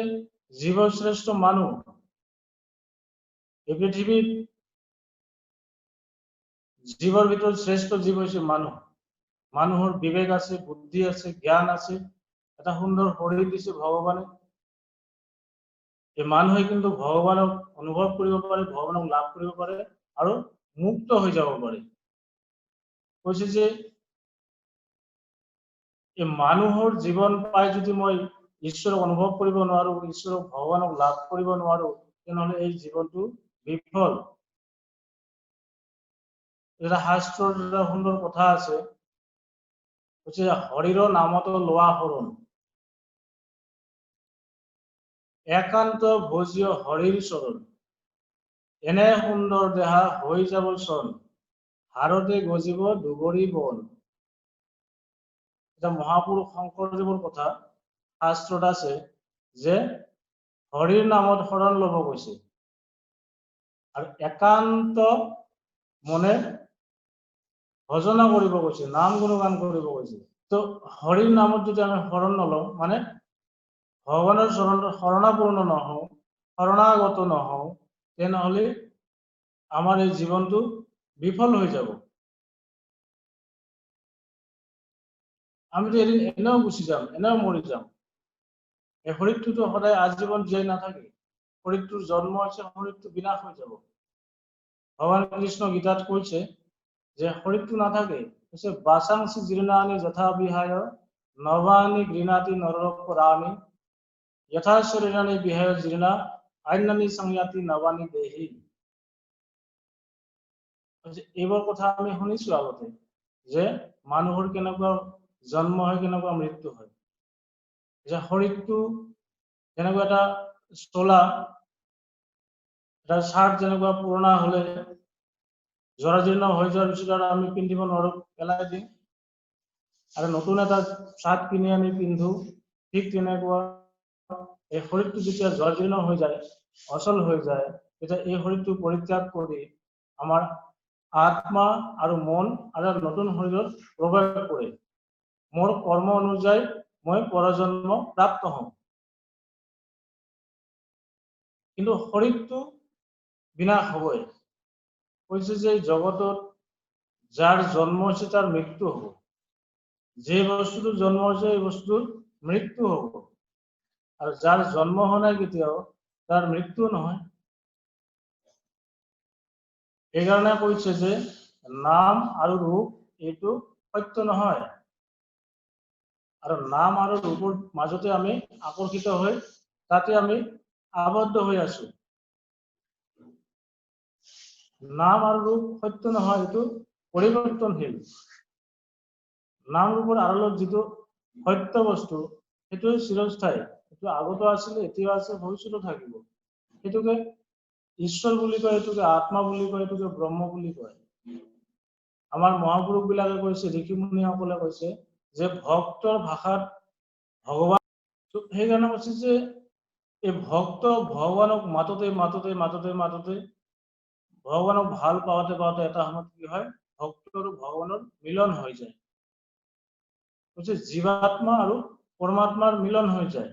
জীৱশ্ৰেষ্ঠ মানুহ এই পৃথিৱীত, জীৱৰ ভিতৰত শ্ৰেষ্ঠ জীৱ হৈছে মানুহ। মানুহৰ বিবেক আছে, বুদ্ধি আছে, জ্ঞান আছে, এটা সুন্দৰ শৰীৰ দিছে ভগৱানে। এই মানুহে কিন্তু ভগৱানক অনুভৱ কৰিব পাৰে, ভগৱানক লাভ কৰিব পাৰে আৰু মুক্ত হৈ যাব পাৰে। কৈছে যে এই মানুহৰ জীৱন পাই যদি মই ঈশ্বৰক অনুভৱ কৰিব নোৱাৰো, ঈশ্বৰক ভগৱানক লাভ কৰিব নোৱাৰো, তেনেহলে এই জীৱনটো বিফল। এটা শাস্ত্ৰৰ এটা সুন্দৰ কথা আছে, কৈছে হৰিৰ নামত লোৱা শৰণ, একান্ত ভোজ্য হৰিৰ চৰণ, এনে সুন্দৰ দেহা হৈ যাব চন, হাৰতে গজিব দুবৰি বন। এটা মহাপুৰুষ শংকৰদেৱৰ কথা শাস্ত্ৰত আছে যে হৰিৰ নামত শৰণ লব কৈছে আৰু একান্ত মনে ভজনা কৰিব কৈছে, নাম গুণগান কৰিব কৈছে। তো হৰিৰ নামত যদি আমি শৰণ নলওঁ, মানে ভগৱানৰ শৰণাপূৰ্ণ নহওঁ, শৰণাগত নহওঁ, তেনেহলে আমাৰ এই জীৱনটো বিফল হৈ যাব। আমিতো এদিন এনেও গুচি যাম, এনেও মৰি যাম। এই শৰীৰটোতো সদায় আজীৱন জীয়াই নাথাকে, শৰীৰটোৰ জন্ম হৈছে, শৰীৰটো বিনাশ হৈ যাব। ভগৱান কৃষ্ণ গীতাত কৈছে যে শৰীৰটো নাথাকে, কৈছে বাসাংসি জীৰ্ণানি যথা বিহায় নবানি গৃণাতি নৰপৰাণি যথা শৰীৰানি বিহায় জীৰ্ণা আন্যানি সংয়াতি নবানি দেহি। এইবোৰ কথা আমি শুনিছো আগতে যে মানুহৰ কেনেকুৱা জন্ম হয়, কেনেকুৱা মৃত্যু হয়। যে শৰীৰটো যেনেকুৱা এটা চোলা, এটা চাৰ্ট যেনেকুৱা পুৰণা হলে জৰাজীৰ্ণ হৈ যোৱাৰ পিছত আৰু আমি পিন্ধিব নোৱাৰো, পেলাই দিম, আৰু নতুন এটা চাৰ্ট কিনি আনি পিন্ধো। ঠিক তেনেকুৱা এই শৰীৰটো যেতিয়া জৰাজীৰ্ণ হৈ যায়, অচল হৈ যায়, তেতিয়া এই শৰীৰটো পৰিত্যাগ কৰি আমাৰ আত্মা আৰু মন আৰু নতুন শৰীৰত প্ৰৱেশ কৰে। মোৰ কৰ্ম অনুযায়ী মই পৰজন্ম প্ৰাপ্ত হওঁ। কিন্তু শৰীৰটো বিনাশ হবই। কৈছে যে জগতত যাৰ জন্ম হৈছে তাৰ মৃত্যু হব, যে বস্তুটোৰ জন্ম হৈছে এই বস্তুটোৰ মৃত্যু হব, আৰু যাৰ জন্ম হোৱা নাই কেতিয়াও তাৰ মৃত্যু নহয়। সেইকাৰণে কৈছে যে নাম আৰু ৰূপ এইটো সত্য নহয়, আৰু নাম আৰু ৰূপৰ মাজতে আমি আকৰ্ষিত হৈ তাতে আমি আবদ্ধ হৈ আছো। নাম আৰু ৰূপ সত্য নহয়, এইটো পৰিৱৰ্তনশীল। নাম ৰূপৰ আড়ালত যিটো সত্য বস্তু সেইটো চিৰস্থায়ী, সেইটো আগতো আছিলে, এতিয়াও আছে, ভৱিষ্যতো থাকিব। সেইটোকে ঈশ্বৰ বুলি কয়, এইটোকে আত্মা বুলি কয়, এইটোকে ব্ৰহ্ম বুলি কয়। আমাৰ মহাপুৰুষ বিলাকে কৈছে, ঋষি মুনিসকলে কৈছে যে ভক্তৰ ভাষাত ভগৱান। সেইকাৰণে কৈছে যে এই ভক্ত ভগৱানক মাতোতে মাতোতে মাতোতে মাতোতে ভগৱানক ভাল পাওঁতে পাওঁতে এটা সময়ত কি হয়, ভক্ত আৰু ভগৱানৰ মিলন হৈ যায়। কৈছে জীৱাত্মা আৰু পৰমাত্মাৰ মিলন হৈ যায়।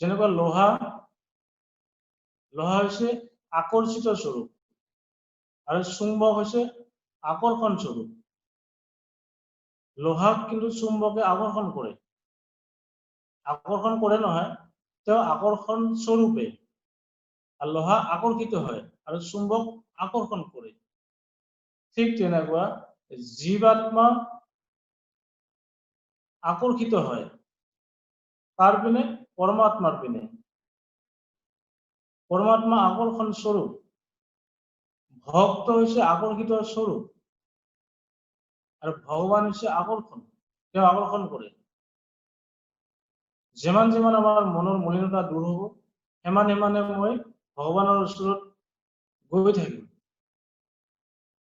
যেনেকুৱা লোহা হৈছে আকৰ্ষিত স্বৰূপ আৰু চুম্বক হৈছে আকৰ্ষণ স্বৰূপ। লোহাক কিন্তু চুম্বকে আকৰ্ষণ কৰে নহয়, তেওঁ আকৰ্ষণ স্বৰূপে। আৰ লোহা আকৰ্ষিত হয় আৰ চুম্বক আকৰ্ষণ কৰে। ঠিক তেনেকুৱা জীৱাত্মা আকর্ষিত হয় কার পিনে? পরমাত্মার পিনে। পরমাত্মা আকর্ষণ স্বরূপ, ভক্ত হচ্ছে আকর্ষিত স্বরূপ আর ভগবান হচ্ছে আকর্ষণ, কেউ আকর্ষণ করে। যিমান যিমান আমার মনের মলিনতা দূর হব সিমান সিমানে মই ভগৱানৰ ওচৰত গৈ থাকিম।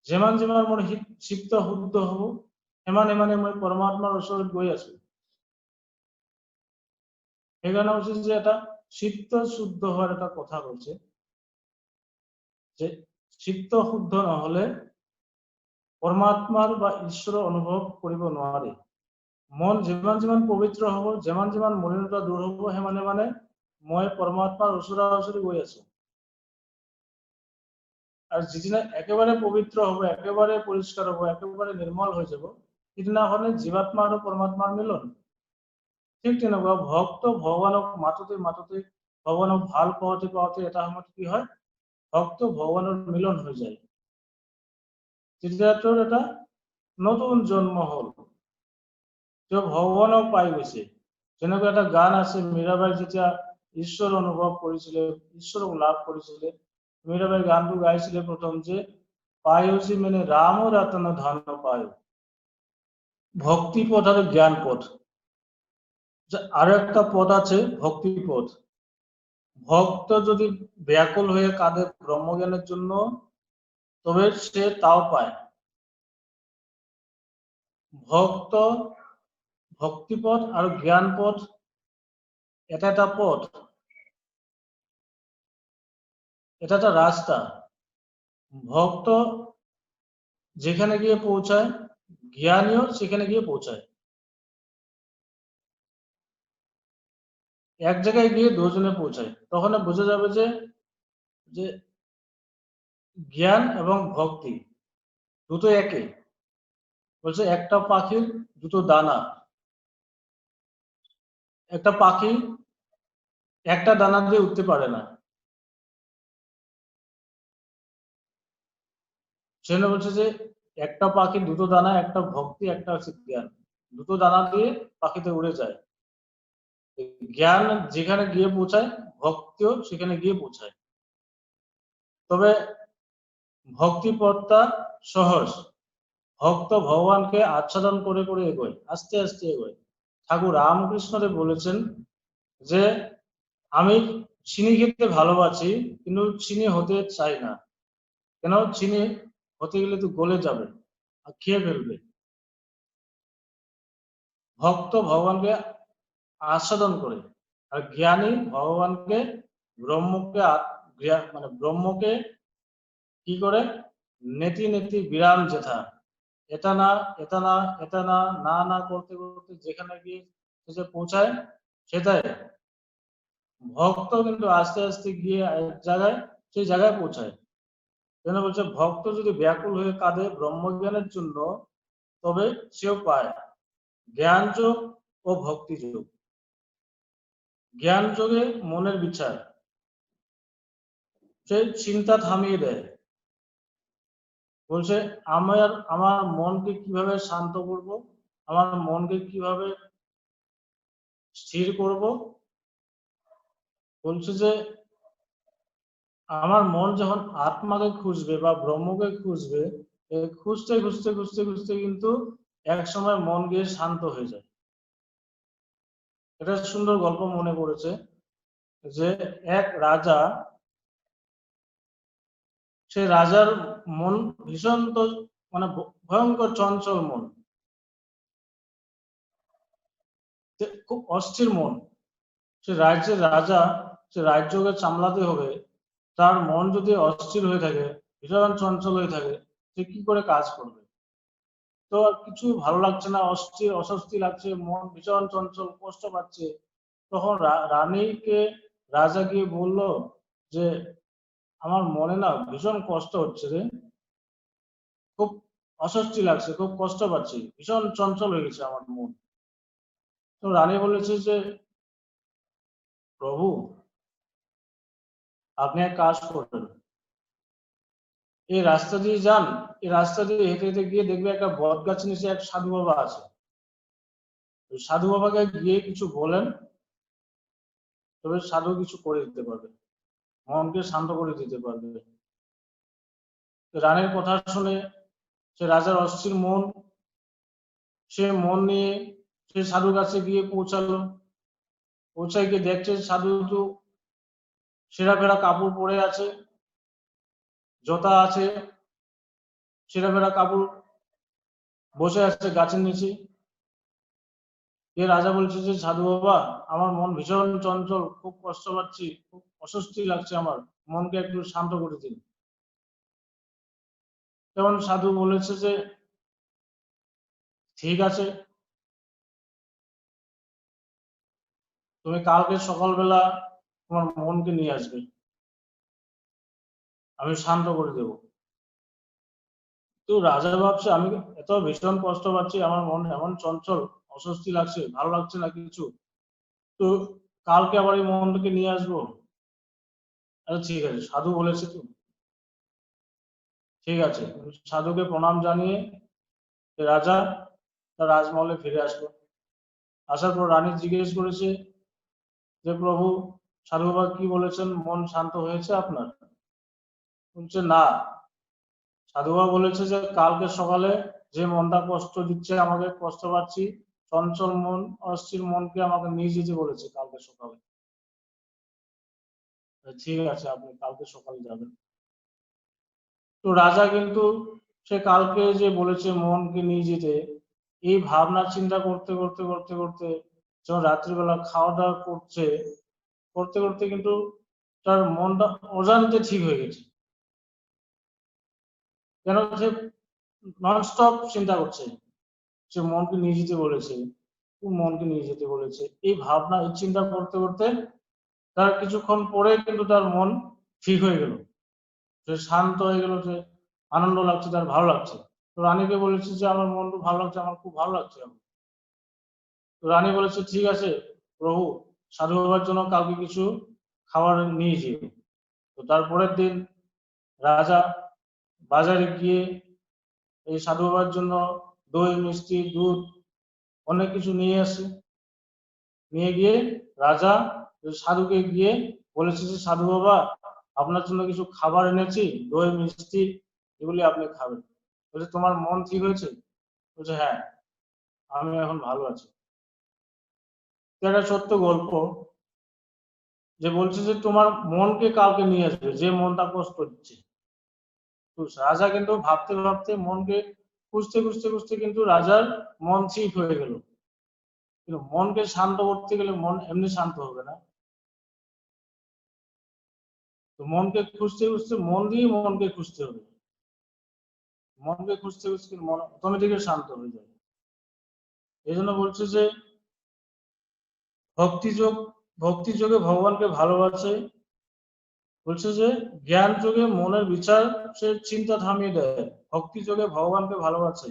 যিমান যিমান মোৰ চিত্ত শুদ্ধ হব সিমান সিমানে মই পৰমাত্মাৰ ওচৰত গৈ আছো। সেইকাৰণে হৈছে যে এটা চিত্ত শুদ্ধ হওয়ার একটা কথা বলছে যে চিত্ত শুদ্ধ নহলে পরমাত্মার বা ঈশ্বর অনুভব কৰিব নোৱাৰে। মন যিমান যিমান পবিত্ৰ হব, যিমান যিমান মলিনতা দূৰ হব সিমানে মানে মই পৰমাত্মাৰ ওচৰা ওচৰি গৈ আছো। আৰ যেদিনা একেবাৰে পবিত্ৰ হব, একেবাৰে পৰিষ্কাৰ হব, একেবাৰে নিৰ্মল হয়ে যাব, সেদিনাখনে জীৱাত্মা আৰু পৰমাত্মাৰ মিলন। ঠিক তেনেকুৱা ভক্ত ভগৱানক মাতোতে মাতোতে, ভগৱানক ভাল পাওঁতে পাওঁতে এটা সময়ত কি হয়, ভক্ত ভগৱানৰ মিলন হৈ যায়। তেতিয়া তোৰ এটা নতুন জন্ম হল, তেওঁ ভগৱানক পাই গৈছে। যেনেকুৱা এটা গান আছে, মীৰাবাই যেতিয়া ঈশ্বৰ অনুভৱ কৰিছিলে, ঈশ্বৰক লাভ কৰিছিলে, মীরাবাই গানটো গাইছিলে প্রথম যে পায়োছি মানে রাম রতন ধন পায়। ভক্তি পথ আর জ্ঞান পথ, আরো একটা পথ আছে ভক্তি পথ। ভক্ত যদি ব্যাকুল হয়ে কাঁদে ব্রহ্মজ্ঞানের জন্য তবে সে তাও পায়। ভক্ত ভক্তিপথ আর জ্ঞান পথ এটা একটা পথ, এটা একটা রাস্তা। ভক্ত যেখানে গিয়ে পৌঁছায়, জ্ঞানীও সেখানে গিয়ে পৌঁছায়। এক জায়গায় গিয়ে দুজনে পৌঁছায়, তখন বোঝা যাবে যে জ্ঞান এবং ভক্তি দুটো একে। বলছে একটা পাখির দুটো দানা, একটা পাখি একটা দানা দিয়ে উঠতে পারে না। সেজন্য বলছে যে একটা পাখির দুটো দানা, একটা ভক্তি, একটা হচ্ছে জ্ঞান। দুটো দানা দিয়ে পাখিতে উড়ে যায়। জ্ঞান যেখানে গিয়ে পৌঁছায়, ভক্তিও সেখানে গিয়ে পৌঁছায়। তবে ভক্তি পথটা সহজ। ভক্ত ভগবানকে আচ্ছাদন করে করে এগোয়, আস্তে আস্তে এগোয়। ঠাকুর রামকৃষ্ণদেব বলেছেন যে আমি চিনি খেতে ভালোবাসি কিন্তু চিনি হতে চাই না। কেন? চিনি হতে গেলে তো গলে যাবে আর খেয়ে ফেলবে। ভক্ত ভগবানকে আস্বাদন করে আর জ্ঞানী ভগবানকে ব্রহ্মকে মানে ব্রহ্মকে কি করে নেতি নেতি বিরাম যেথা, এটা না এটা না এটা না না না করতে করতে যেখানে গিয়ে সে পৌঁছায় সেটাই। ভক্ত কিন্তু আস্তে আস্তে গিয়ে এক জায়গায় সেই জায়গায় পৌঁছায়। কেন বলছে ভক্ত যদি ব্যাকুল হয়ে কাঁদে ব্রহ্মজ্ঞানের জন্য তবে সেও পায় জ্ঞান যোগ ও ভক্তি যোগ। জ্ঞান যোগে মনের বিচার, সে চিন্তা থামিয়ে দেয়। বলছে আমার মনকে কিভাবে শান্ত করব, আমার মনকে কিভাবে স্থির করব। বলছে যে আমার মন যখন আত্মাকে খুঁজবে বা ব্রহ্মকে খুঁজবে, খুঁজতে খুঁজতে খুঁজতে খুঁজতে কিন্তু এক সময় মন গিয়ে শান্ত হয়ে যায়। এটা সুন্দর গল্প মনে পড়েছে যে এক রাজা, সে রাজার মন ভীষণ মানে ভয়ঙ্কর চঞ্চল মন, খুব অস্থির মন। সে রাজ্যের রাজা, সে রাজ্যকে সামলাতে হবে, তার মন যদি অস্থির হয়ে থাকে, ভীষণ চঞ্চল হয়ে থাকে, সে কি করে কাজ করবে? তো কিছু ভালো লাগছে না, অস্থির অস্বস্তি লাগছে, মন ভীষণ চঞ্চল, কষ্ট পাচ্ছে। তখন রানীকে রাজা গিয়ে বলল যে আমার মনে না ভীষণ কষ্ট হচ্ছে রে, খুব অস্বস্তি লাগছে, খুব কষ্ট পাচ্ছি, ভীষণ চঞ্চল হয়ে গেছে আমার মন। তো রানী বলেছে যে প্রভু আপনি এক কাজ করবেন, এই রাস্তা দিয়ে যান, এই রাস্তা দিয়ে হেঁটে হেঁটে গিয়ে দেখবে একটা বট গাছের নিচে এক সাধু বাবা আছে, ওই সাধু বাবাকে গিয়ে কিছু বলেন, তবে সাধু কিছু করে দিতে পারবে, মনকে শান্ত করে দিতে পারবে। রানীর কথা শুনে সে রাজার অস্থির মন, সে মন নিয়ে সে সাধুর কাছে গিয়ে পৌঁছালো। পৌঁছায় গিয়ে দেখছে সাধু তো ছেঁড়া ফেরা কাপড় পরে আছে, জোতা আছে, ছেঁড়া ফেরা কাপড়, বসে আছে গাছের নিচে। এ রাজা বলছে যে সাধু বাবা আমার মন ভীষণ চঞ্চল, খুব কষ্ট পাচ্ছি, খুব অস্বস্তি লাগছে, আমার মনকে একটু শান্ত করে দিন। তখন সাধু বলেছে যে ঠিক আছে, তুমি কালকে সকালবেলা তোমার মনকে নিয়ে আসবে, আমি শান্ত করে দেব। তো রাজা ভাবছে আমি এত ভীষণ কষ্ট পাচ্ছি, আমার মন এমন চঞ্চল, অস্বস্তি লাগছে, ভালো লাগছে না কিছু, তো কালকে আবার এই মনটাকে নিয়ে আসবো। আচ্ছা ঠিক আছে, সাধু বলেছে তো, ঠিক আছে। সাধুকে প্রণাম জানিয়ে রাজা তার রাজমহলে ফিরে আসলো। আসার পর রানী জিজ্ঞেস করেছে যে প্রভু সাধু বাবা কি বলেছেন, মন শান্ত হয়েছে আপনার? বলছে না, সাধু বাবা বলেছে যে কালকে সকালে যে মনটা কষ্ট দিচ্ছে, আমাকে কষ্ট পাচ্ছি, চঞ্চল মন, অস্থির মনকে আমাকে নিয়ে যেতে বলেছে কালকে সকালে। ঠিক আছে, আপনি কালকে সকালে যাবেন। তো রাজা কিন্তু সে কালকে যে বলেছে মনকে নিয়ে যেতে, এই ভাবনা চিন্তা করতে করতে করতে করতে যখন রাত্রিবেলা খাওয়া দাওয়া করছে, করতে করতে কিন্তু তার মনটা অজান্তে ঠিক হয়ে গেছে। কেন? সে ননস্টপ চিন্তা করছে, সে মনকে নিয়ে যেতে বলেছে, মনকে নিয়ে যেতে বলেছে, এই ভাবনা এই চিন্তা করতে করতে তার কিছুক্ষণ পরে কিন্তু তার মন ঠিক হয়ে গেল, সে শান্ত হয়ে গেল, সে আনন্দ লাগছে, তার ভালো লাগছে। তো রানীকে বলেছে যে আমার মন তো ভালো লাগছে, আমার খুব ভালো লাগছে। তো রানী বলেছে ঠিক আছে প্রভু, সাধু বাবার জন্য কাউকে কিছু খাবার নিয়ে যেও। তো তারপরের দিন রাজা বাজারে গিয়ে এই সাধু বাবার জন্য দই, মিষ্টি, দুধ অনেক কিছু নিয়ে আসে। নিয়ে গিয়ে রাজা সাধুকে গিয়ে বলেছে যে সাধু বাবা আপনার জন্য কিছু খাবার এনেছি, দই, মিষ্টি, এগুলি আপনি খাবেন। বলছে তোমার মন ঠিক হয়েছে? বলছে হ্যাঁ, আমি এখন ভালো আছি। এটা সত্য গল্প, যে বলছে যে তোমার মনকে কাউকে নিয়ে আসবে যে মনটা কষ্ট দিচ্ছে। তো রাজা কিন্তু ভাবতে ভাবতে মনকে খুঁজতে খুঁজতে খুঁজতে কিন্তু রাজার মন ঠিক হয়ে গেল। কিন্তু মনকে শান্ত করতে গেলে মন এমনি শান্ত হবে না। তো মনকে খুঁজতে খুঁজতে মন দিয়ে মনকে খুঁজতে হবে, মনকে খুঁজতে খুঁজতে মন অটোমেটিক্যালি শান্ত হয়ে যাবে। এই জন্য বলছে যে ভক্তিযোগ, ভক্তি যোগে ভগবানকে ভালোবাসে। বলছে যে জ্ঞান যোগে মনের বিচার সে চিন্তা থামিয়ে দেয়, ভক্তি যোগে ভগবানকে ভালোবাসে।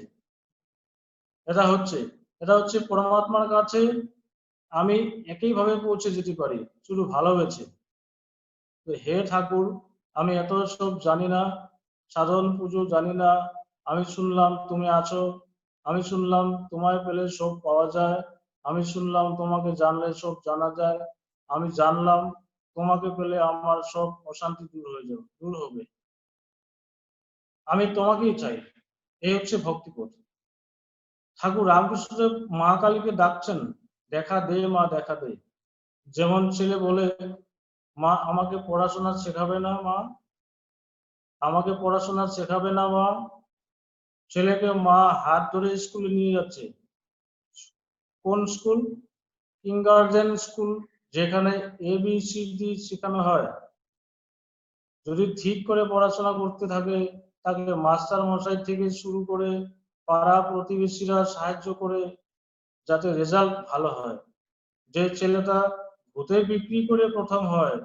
এটা হচ্ছে এটা হচ্ছে পরমাত্মার কাছে আমি একইভাবে পৌঁছে যেতে পারি শুধু ভালোবেসে। তো হে ঠাকুর, আমি এত সব জানি না, সাধন পুজো জানি না, আমি শুনলাম তুমি আছো, আমি শুনলাম তোমায় পেলে সব পাওয়া যায়, আমি শুনলাম তোমাকে জানলে সব জানা যায়, আমি জানলাম তোমাকে পেলে আমার সব অশান্তি দূর হয়ে যাবে, দূর হবে, আমি তোমাকেই চাই। এই হচ্ছে ভক্তিপথ। ঠাকুর রামকৃষ্ণদেব মা কালীকে ডাকছেন, দেখা দে মা, দেখা দে। যেমন ছেলে বলে মা আমাকে পড়াশোনা শেখাবে না মা, আমাকে পড়াশোনা শেখাবে না মা, ছেলেকে মা হাত ধরে স্কুলে নিয়ে যাচ্ছে। কোন স্কুল? কিন্ডারগার্টেন স্কুল, যেখানে ABCD শেখানো হয়। যদি ঠিক করে পড়াশোনা করতে থাকে, তাকে মাস্টার মশাই থেকে শুরু করে পাড়া প্রতিবেশীরা সাহায্য করে যাতে রেজাল্ট ভালো হয়। যে ছেলেটা ভূতে বিক্রি করে প্রথম হয়।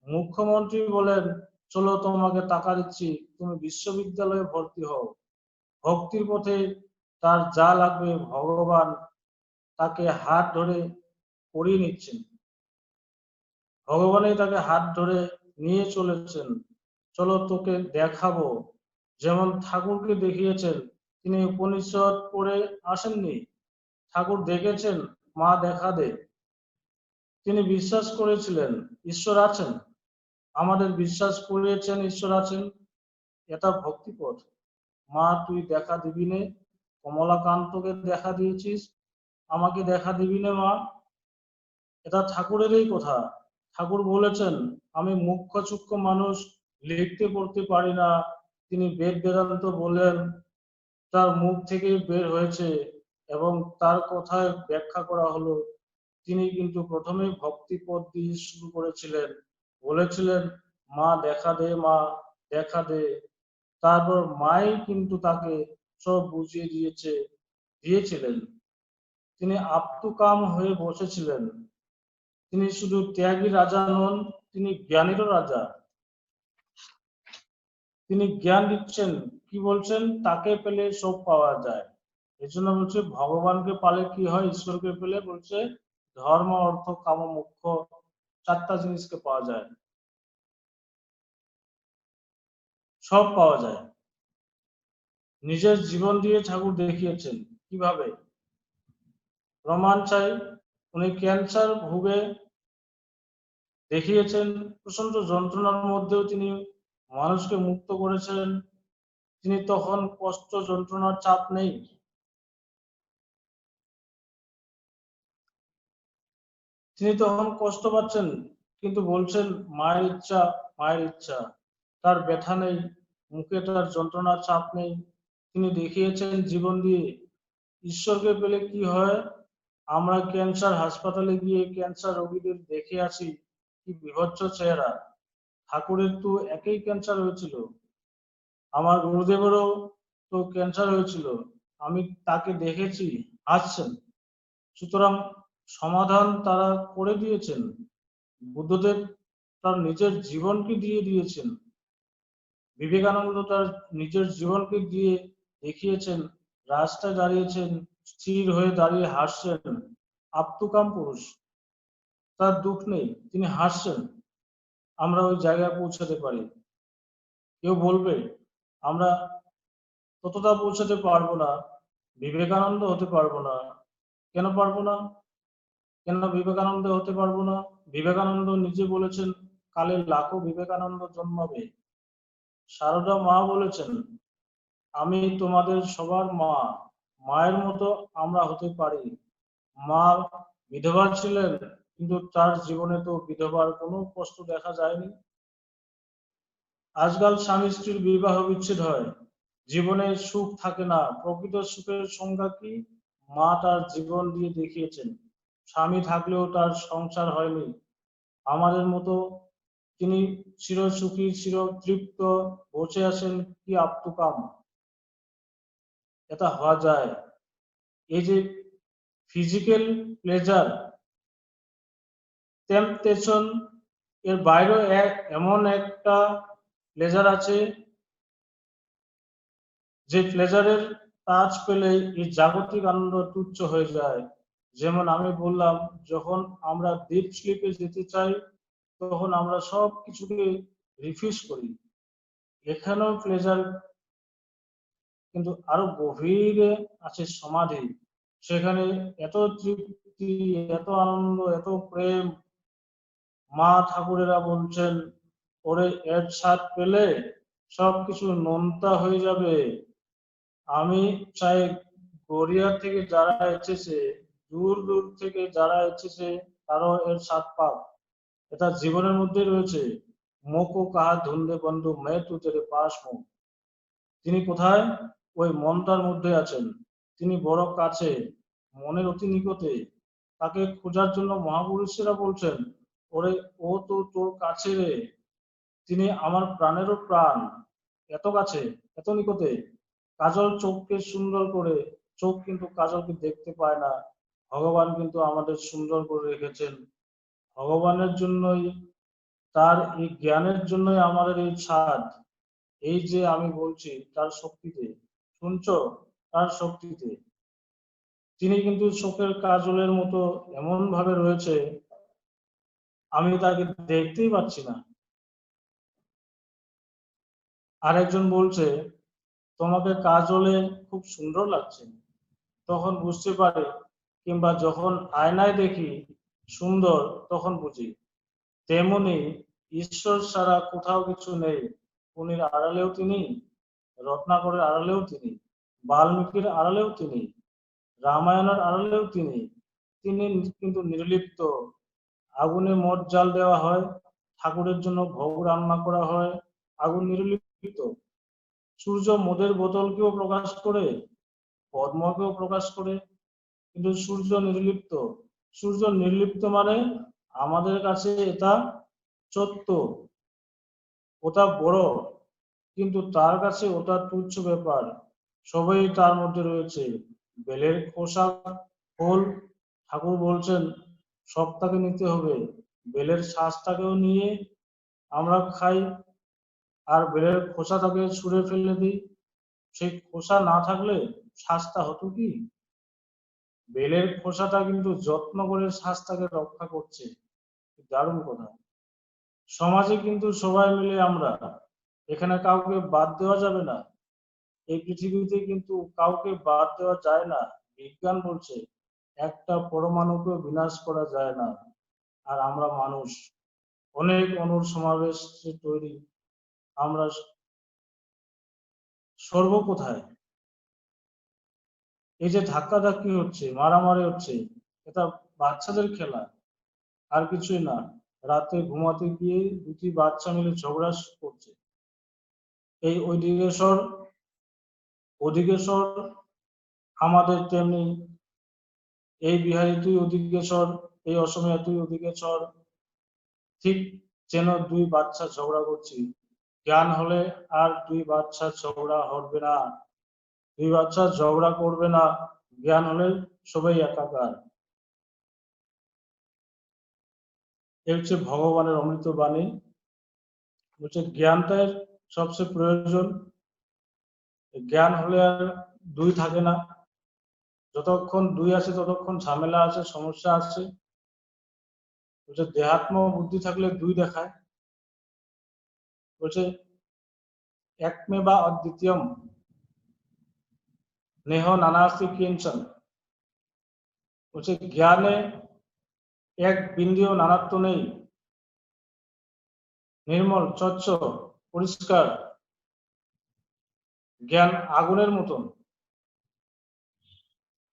মুখ্যমন্ত্রী বলেন, চলো তোমাকে টাকা দিচ্ছি, তুমি বিশ্ববিদ্যালয়ে ভর্তি হও। ভক্তির পথে তার যা লাগবে ভগবান তাকে হাত ধরে করিয়ে নিচ্ছেন। ভগবানই তাকে হাত ধরে নিয়ে চলেছেন, চলো তোকে দেখাবো। যেমন ঠাকুরকে দেখিয়েছেন, তিনি উপনিষদ পড়ে আসেননি, ঠাকুর দেখেছেন মা দেখা দে। তিনি বিশ্বাস করেছিলেন ঈশ্বর আছেন, আমাদের বিশ্বাস করিয়েছেন ঈশ্বর আছেন। এটা ভক্তিপথ। মা তুই দেখা দিবি নে, কমলাকান্তকে দেখা দিয়েছিস, আমাকে দেখা দিবি নে মা। এটা ঠাকুরেরই কথা। ঠাকুর বলেছেন, আমি মুখ্য সূক্ষ্ম মানুষ, লিখতে পড়তে পারি না। তিনি বেদ বেদান্ত বলেন, তার মুখ থেকে বের হয়েছে এবং তার কথায় ব্যাখ্যা করা হলো। তিনি কিন্তু প্রথমে ভক্তিপদ দিয়ে শুরু করেছিলেন, বলেছিলেন মা দেখা দে, মা দেখা দে। তারপর মাই কিন্তু তাকে সব বুঝিয়ে দিয়েছিলেন। তিনি আপ্তকাম হয়ে বসেছিলেন। তিনি শুধু ত্যাগী রাজা নন, তিনি জ্ঞানেরও রাজা। তিনি জ্ঞান দিচ্ছেন, কি বলছেন, তাকে পেলে সব পাওয়া যায়। এই জন্য বলছে ভগবানকে পালে কি হয়, ঈশ্বরকে পেলে বলছে ধর্ম অর্থ কাম মোক্ষ, চারটা জিনিসকে পাওয়া যায়, সব পাওয়া যায়। নিজের জীবন দিয়ে ঠাকুর দেখিয়েছেন কিভাবে। প্রমাণ চাই, উনি ক্যান্সার ভুগে দেখিয়েছেন, প্রচন্ড যন্ত্রণার মধ্যেও তিনি মানুষকে মুক্ত করেছেন। তিনি তখন কষ্ট যন্ত্রণার চাপ নেই, তিনি তখন কষ্ট পাচ্ছেন, কিন্তু বলছেন মায়ের ইচ্ছা, মায়ের ইচ্ছা। তার ব্যথা নেই, মুখে তার যন্ত্রণার চাপ নেই। তিনি দেখিয়েছেন জীবন দিয়ে ঈশ্বরকে পেলে কি হয়। আমরা ক্যান্সার হাসপাতালে গিয়ে ক্যান্সার রোগীদের দেখে আসি, কি বিভৎস চেহারা। ঠাকুরের তো একই ক্যান্সার হয়েছিল, আমার গুরুদেবেরও তো ক্যান্সার হয়েছিল, আমি তাকে দেখেছি, হাসছেন। সুতরাং সমাধান তারা করে দিয়েছেন। বুদ্ধদেব তার নিজের জীবনকে দিয়ে দিয়েছেন, বিবেকানন্দ তার নিজের জীবনকে দিয়ে দেখিয়েছেন, রাস্তায় দাঁড়িয়েছেন, স্থির হয়ে দাঁড়িয়ে হাসছেন। আপ্তকাম পুরুষ, তার দুঃখ নেই, তিনি হাসছেন। আমরা ওই জায়গায় পৌঁছাতে পারি। কেউ বলবে আমরা ততটা পৌঁছাতে পারবো না, বিবেকানন্দ হতে পারবো না। কেন পারবো না? কেন বিবেকানন্দ হতে পারবো না? বিবেকানন্দ নিজে বলেছেন, কালে লাখো বিবেকানন্দ জন্মাবে। সারদা মা বলেছেন, আমি তোমাদের সবার মা, মায়ের মতো আমরা হতে পারি। মা বিধবা ছিলেন, কিন্তু তার জীবনে তো বিধবার কোনো কষ্ট দেখা যায়নি। আজকাল স্বামী স্ত্রীর বিবাহ বিচ্ছেদ হয়, জীবনে সুখ থাকে না। প্রকৃত সুখের সংজ্ঞা কি? মা তার জীবন দিয়ে দেখিয়েছেন। স্বামী থাকলেও তার সংসার হয়নি আমাদের মতো, তিনি চিরসুখী চিরতৃপ্ত বসে আছেন, কি আপ্তকাম। এটা হওয়া যায়। এই যে ফিজিক্যাল প্লেজার, টেম্পটেশন, এর বাইরেও এমন একটা প্লেজার আছে, যে প্লেজারের টাচ পেলেই এই জাগতিক আনন্দ তুচ্ছ হয়ে যায়। যেমন আমি বললাম, যখন আমরা ডিপ স্লিপে যেতে চাই, তখন আমরা সব কিছুকে রিফিউজ করি। এখানেও প্লেজার, কিন্তু আরো গভীরে আছে সমাধি। সেখানে এত তৃপ্তি, এত আনন্দ, এত প্রেম। মা ঠাকুরেরা বলছেন, ওরে এর স্বাদ পেলে সবকিছু নোনতা হয়ে যাবে। আমি চাই গড়িয়া থেকে যারা এসেছে, দূর দূর থেকে যারা এসেছে, তারাও এর স্বাদ পাক। এটা জীবনের মধ্যে রয়েছে। মোকো কাহা ধুন্দে বন্ধু মে তু তেরে পাশ হু। তিনি কোথায়? ওই মনটার মধ্যে আছেন। তিনি বড় কাছে, মনের অতি নিকটে। তাকে খোঁজার জন্য মহাপুরুষেরা বলছেন, ওরে ও তো তোর কাছে রে, তিনি আমার প্রাণেরও প্রাণ, এত কাছে, এত নিকটে। কাজল চোখকে সুন্দর করে, চোখ কিন্তু কাজলকে দেখতে পায় না, ভগবান কিন্তু আমাদের সুন্দর করে রেখেছেন। ভগবানের জন্যই, তার এই জ্ঞানের জন্যই আমাদের এই ছাদ, এই যে আমি বলছি তার শক্তিতে, শুনছো, তার শক্তিতে। তিনি কিন্তু চোখের কাজলের মতো এমন ভাবে রয়েছে, আমি তাকে দেখতেই পাচ্ছি না। আরেকজন বলছে তোমাকে কাজলে খুব সুন্দর লাগছে, তখন বুঝতে পারি, কিংবা যখন আয়নায় দেখি সুন্দর তখন বুঝি। তেমনি ঈশ্বর ছাড়া কোথাও কিছু নেই। পুনির আড়ালেও তিনি, রত্নাকরের আড়ালেও তিনি, বাল্মীকির আড়ালেও তিনি, রামায়ণের আড়ালেও তিনি। তিনি কিন্তু নির্লিপ্ত। আগুনে মঠ জাল দেওয়া হয়, ঠাকুরের জন্য ভোগ রান্না করা হয়, আগুন নির্লিপ্ত। সূর্য মদের বোতলকেও প্রকাশ করে, পদ্মকেও প্রকাশ করে, কিন্তু সূর্য নির্লিপ্ত। সূর্য নির্লিপ্ত মানে আমাদের কাছে এটা সত্য, ওটা বড়, কিন্তু তার কাছে ওটা তুচ্ছ ব্যাপার। সবই তার মধ্যে রয়েছে। বেলের খোসা, খোল, ঠাকুর বলছেন সবটাকে নিতে হবে। বেলের শাঁসটাকেও নিয়ে আমরা খাই, আর বেলের খোসাটাকে ছুঁড়ে ফেলে দিই। সেই খোসা না থাকলে শাঁসটা হতো কি? বেলের খোসাটা কিন্তু যত্ন করে শাঁসটাকে রক্ষা করছে। দারুণ কথা। সমাজে কিন্তু সবাই মিলে আমরা, এখানে কাউকে বাদ দেওয়া যাবে না। এই পৃথিবীতে কিন্তু কাউকে বাদ দেওয়া যায় না। বিজ্ঞান বলছে একটা পরমাণুকেও বিনাশ করা যায় না। আর আমরা মানুষ, অনেক অণুর সমাবেশে তৈরি। আমরা সর্ব কোথায়? এই যে ধাক্কাধাক্কি হচ্ছে, মারামারি হচ্ছে, এটা বাচ্চাদের খেলা, আর কিছুই না। রাতে ঘুমাতে গিয়ে দুটি বাচ্চা মিলে ঝগড়া করছে, এই ওইদিকে সর, ওদিকে সর, আমাদের তেমনি, এই বিহারি তুই ওদিকে সর, এই অসমীয়া তুই ওদিকে সর। ঠিক যেন দুই বাচ্চা ঝগড়া করছি। জ্ঞান হলে আর দুই বাচ্চা ঝগড়া হবে না, দুই বাচ্চা ঝগড়া করবে না। জ্ঞান হলে সবাই একাকার। এ হচ্ছে ভগবানের অমৃত বাণী। বলছে জ্ঞানটাই সবচেয়ে প্রয়োজন। জ্ঞান হলে আর দুই থাকে না। যতক্ষণ দুই আছে ততক্ষণ ঝামেলা আছে, সমস্যা আছে। বলছে দেহাত্ম বুদ্ধি থাকলে দুই দেখায়। বলছে একমেবা অদ্বিতীয়ম নেহ নানাস্তি কিঞ্চন। বলছে জ্ঞানে এক বিন্দুও নানাত্ব নেই, নির্মল, স্বচ্ছ, পরিষ্কার। জ্ঞান আগুনের মতন।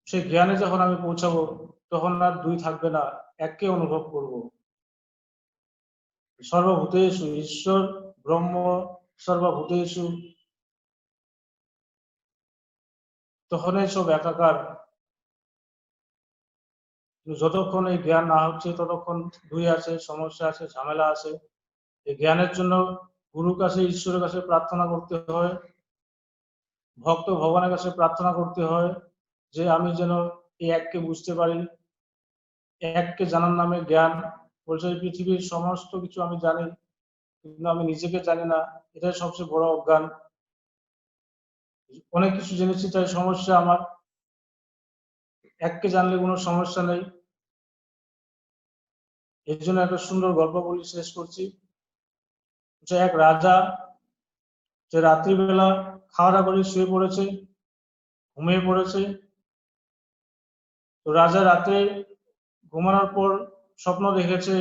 সেই জ্ঞানে যখন আমি পৌঁছাবো তখন আর দুই থাকবে না, এককে অনুভব করব। সর্বভূতেষু ঈশ্বর ব্রহ্ম সর্বভূতেষু, তখনই সব একাকার। যতক্ষণ এই জ্ঞান না হচ্ছে ততক্ষণ দুই আছে, সমস্যা আছে, ঝামেলা আছে। এই জ্ঞানের জন্য গুরুর কাছে, ঈশ্বরের কাছে প্রার্থনা করতে হয়, ভক্ত ভগবানের কাছে প্রার্থনা করতে হয় যে আমি যেন এই এককে বুঝতে পারি। এককে জানার নামে জ্ঞান। বলছে পৃথিবীর সমস্ত কিছু আমি জানি, কিন্তু আমি নিজেকে জানি না, এটাই সবচেয়ে বড় অজ্ঞান। অনেক কিছু জেনেছি তাই সমস্যা আমার। এককে জানলে কোনো সমস্যা নেই। এর জন্য একটা সুন্দর গল্প বলি, শেষ করছি। যে এক রাজা, যে রাত্রিবেলা খাওয়া দাওয়া করে শুয়ে পড়েছে, ঘুমিয়ে পড়েছে। তো রাজা রাতে ঘুমানোর পর স্বপ্ন দেখেছে।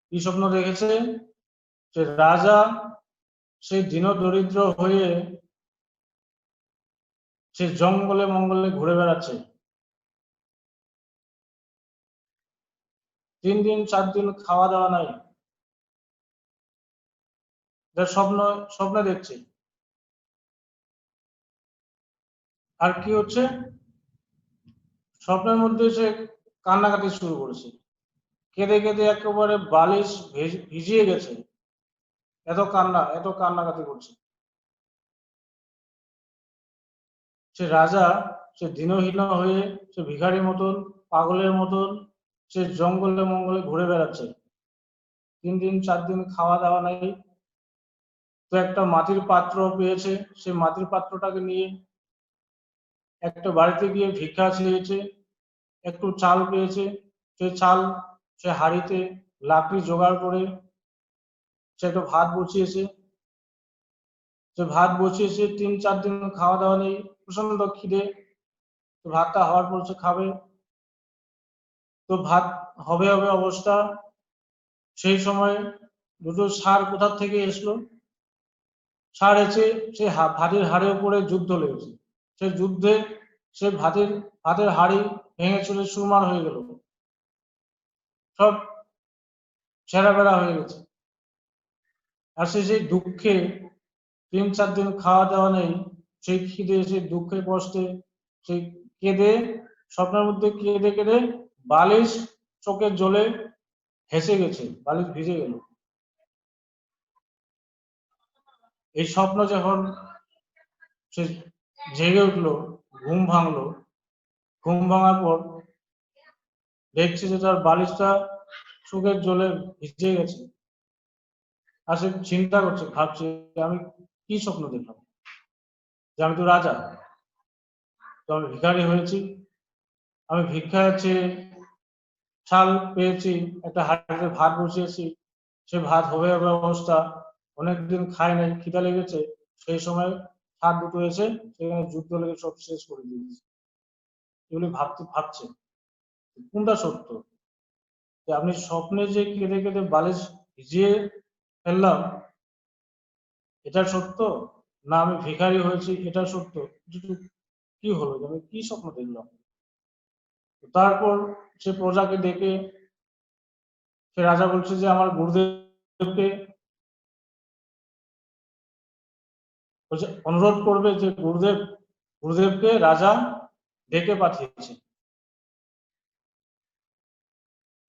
কি স্বপ্ন দেখেছে? যে রাজা সেই দীনদরিদ্র হয়ে সে জঙ্গলে মঙ্গলে ঘুরে বেড়াচ্ছে। 3 দিন 4 দিন খাওয়া দাওয়া নাই। স্বপ্নে দেখছে। আর কি হচ্ছে? স্বপ্নের মধ্যে সে কান্নাকাটি শুরু করেছে। কেঁদে কেঁদে একেবারে বালিশ ভিজিয়ে গেছে, এত কান্না, এত কান্নাকাটি করছে। সে রাজা, সে দীনহীন হয়ে, সে ভিখারির মতন, পাগলের মতন সে জঙ্গলে মঙ্গলে ঘুরে বেড়াচ্ছে, 3 দিন 4 দিন খাওয়া দাওয়া নাই। তো একটা মাটির পাত্র পেয়েছে, সে মাটির পাত্রটাকে নিয়ে একটা বাড়িতে গিয়ে ভিক্ষা চেয়েছে, একটু চাল পেয়েছে, সে চাল সে হাঁড়িতে লাকড়ি জোগাড় করে সে একটা ভাত বসিয়েছে, সে ভাত বসিয়েছে, 3-4 দিন খাওয়া দাওয়া নেই, প্রচন্ড খিদে। তো ভাতটা হওয়ার পর সে খাবে, তো ভাত হবে হবে অবস্থা, সেই সময় দুটো ষাঁড় কোথা থেকে এসলো, ষাঁড় এসে সে ভাতের হাড়ের উপরে যুদ্ধ লেগেছে, সে যুদ্ধে সে ভাতের হাড়ি ভেঙে চলে চুরমার হয়ে গেল, সব ছেঁড়া বেড়া হয়ে গেছে। আর সে সেই দুঃখে 3-4 দিন খাওয়া দাওয়া নেই, সেই খিদে সেই দুঃখে কষ্টে সেই কেঁদে, স্বপ্নের মধ্যে কেঁদে কেঁদে বালিশ চোখের জলে হেসে গেছে, বালিশ ভিজে গেল। এই স্বপ্ন যখন সে জেগে উঠলো, ঘুম ভাঙলো, ঘুম ভাঙার পর দেখছে যে তার বালিশটা চোখের জলে ভিজে গেছে। আর সে চিন্তা করছে, ভাবছে আমি কি স্বপ্ন দেখলাম, যে আমি তো রাজা, তো আমি ভিখারি হয়েছি, আমি ভিক্ষা চেয়ে চাল পেয়েছি, একটা হাঁড়িতে ভাত বসিয়েছি, সে ভাত হবে হবে অবস্থা, অনেকদিন খাই নাই, খিদা লেগেছে, সেই সময় ষাঁড় দুটো এসে সেখানে যুদ্ধ লেগে সব শেষ করে দিয়েছে। এগুলি ভাবছে কোনটা সত্য, যে আপনি স্বপ্নে যে কেঁদে কেঁদে বালিশ ভিজিয়ে ফেললাম এটা সত্য, না আমি ভিখারি হয়েছি এটা সত্য, কি হলো, আমি কি স্বপ্ন দেখলাম। তারপর সে প্রজাকে ডেকে সে রাজা বলছে যে আমার গুরুদেবকে অনুরোধ করবে, যে গুরুদেবকে রাজা ডেকে পাঠিয়েছে।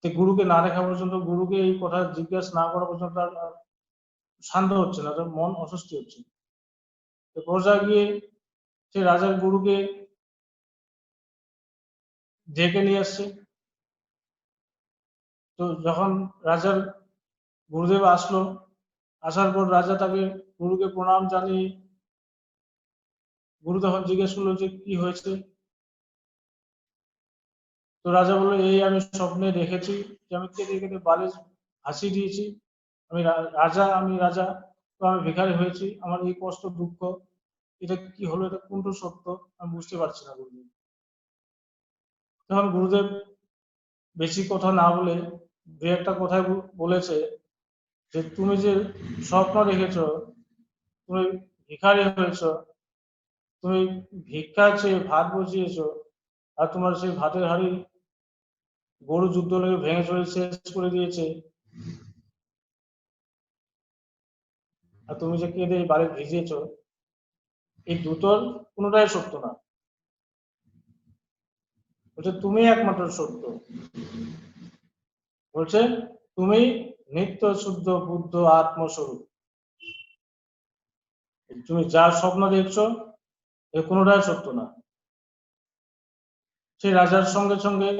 গুরুকে না দেখা পর্যন্ত, গুরুকে এই কথা জিজ্ঞাসা না করা পর্যন্ত তার শান্ত হচ্ছে না, তার মন অস্বস্তি হচ্ছে। প্রজা গিয়ে সে রাজার গুরুকে ডেকে নিয়ে আসছে। তো যখন রাজার গুরুদেব আসলো, আসার পর রাজা তাকে গুরুকে প্রণাম জানিয়ে, গুরু তখন জিজ্ঞেস করলো যে কি হয়েছে। তো রাজা বললো এই আমি স্বপ্নে দেখেছি যে আমি কেঁদে কেঁদে বালিশ ভাসিয়ে দিয়েছি, আমি রাজা, তো আমি ভিখারি হয়েছি, আমার এই কষ্ট দুঃখ, এটা কি হলো, এটা কোনটা সত্য আমি বুঝতে পারছি না গুরুদেব। তখন গুরুদেব বেশি কথা না বলে দু একটা কথাই বলেছে, যে তুমি যে স্বপ্ন দেখেছো, তুমি ভিখারি হয়েছ, তুমি ভিক্ষা চেয়ে ভাত বসিয়েছো, আর তোমার সেই ভাতের হাড়ি গরু যুদ্ধ লেগে ভেঙে চলে শেষ করে দিয়েছে, আর তুমি যে কেঁদে বাড়ি ভিজিয়েছো, এই দুটোর কোনোটাই সত্য না, বলছে তুমি একমাত্র সত্য, বলছে তুমি নিত্য শুদ্ধ বুদ্ধ আত্মস্বরূপ, তুমি যা স্বপ্ন দেখছো এর কোনোটাই সত্য না। সেই রাজার সঙ্গে সঙ্গে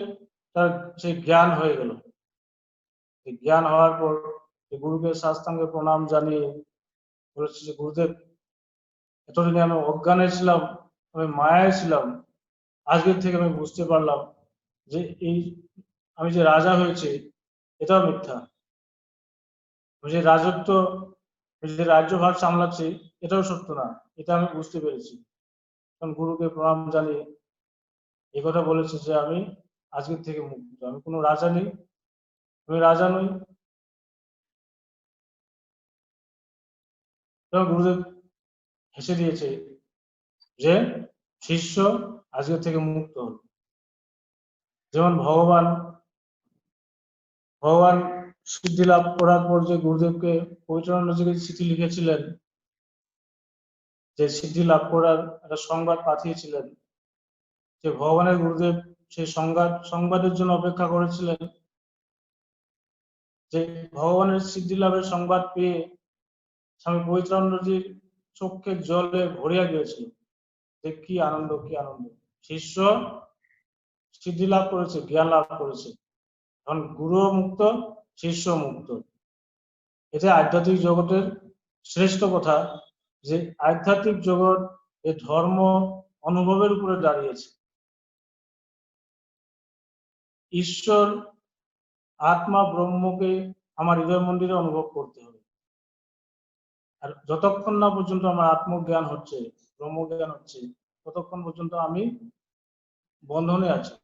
তার সেই জ্ঞান হয়ে গেল। জ্ঞান হওয়ার পর গুরুকে সাষ্টাঙ্গে প্রণাম জানিয়ে বলেছে যে গুরুদেব, এতদিন আমি অজ্ঞানে ছিলাম, আমি মায়ায় ছিলাম, আজকের থেকে আমি বুঝতে পারলাম যে এই আমি যে রাজা হয়েছি এটাও মিথ্যা, আমি যে রাজত্ব, যে রাজ্যভার সামলাচ্ছি এটাও সত্য না, এটা আমি বুঝতে পেরেছি। তখন গুরুকে প্রণাম জানিয়ে এই কথা বলেছে যে আমি আজকের থেকে মুক্ত, আমি কোনো রাজা নেই, আমি রাজা নই। তখন গুরুদেব হেসে দিয়েছে যে শিষ্য আজকের থেকে মুক্ত হল। যেমন ভগবান সিদ্ধি লাভ করার পর যে গুরুদেবকে পবিত্রানন্দজিকে চিঠি লিখেছিলেন, যে সিদ্ধি লাভ করার একটা সংবাদ পাঠিয়েছিলেন, যে ভগবানের গুরুদেব সেই সংবাদের জন্য অপেক্ষা করেছিলেন, যে ভগবানের সিদ্ধি লাভের সংবাদ পেয়ে স্বামী পবিত্রানন্দজির চোখের জলে ভরিয়া গিয়েছিল, যে কি আনন্দ, কি আনন্দ, শিষ্য সিদ্ধি লাভ করেছে, জ্ঞান লাভ করেছে। এখন গুরু মুক্ত, শিষ্য মুক্ত। এটা আধ্যাত্মিক জগতের শ্রেষ্ঠ কথা যে আধ্যাত্মিক জগৎ এই ধর্ম অনুভবের উপরে দাঁড়িয়েছে। ঈশ্বর আত্মা ব্রহ্মকে আমার হৃদয় মন্দিরে অনুভব করতে হবে। আর যতক্ষণ না পর্যন্ত আমার আত্মজ্ঞান হচ্ছে, ব্রহ্মজ্ঞান হচ্ছে, ততক্ষণ পর্যন্ত আমি বন্ধনে আছি,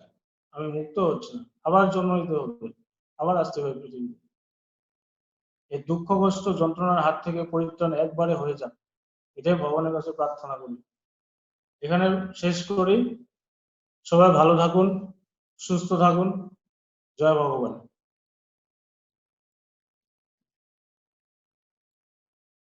আমি মুক্ত হচ্ছি না। আবার জন্ম নিতে হবে, আবার আসতে হবে পৃথিবীতে। এই দুঃখ কষ্ট যন্ত্রণার হাত থেকে পরিত্রাণ একবারে হয়ে যাক, এটাই ভগবানের কাছে প্রার্থনা করি। এখানে শেষ করি। সবাই ভালো থাকুন, সুস্থ থাকুন। জয় ভগবান।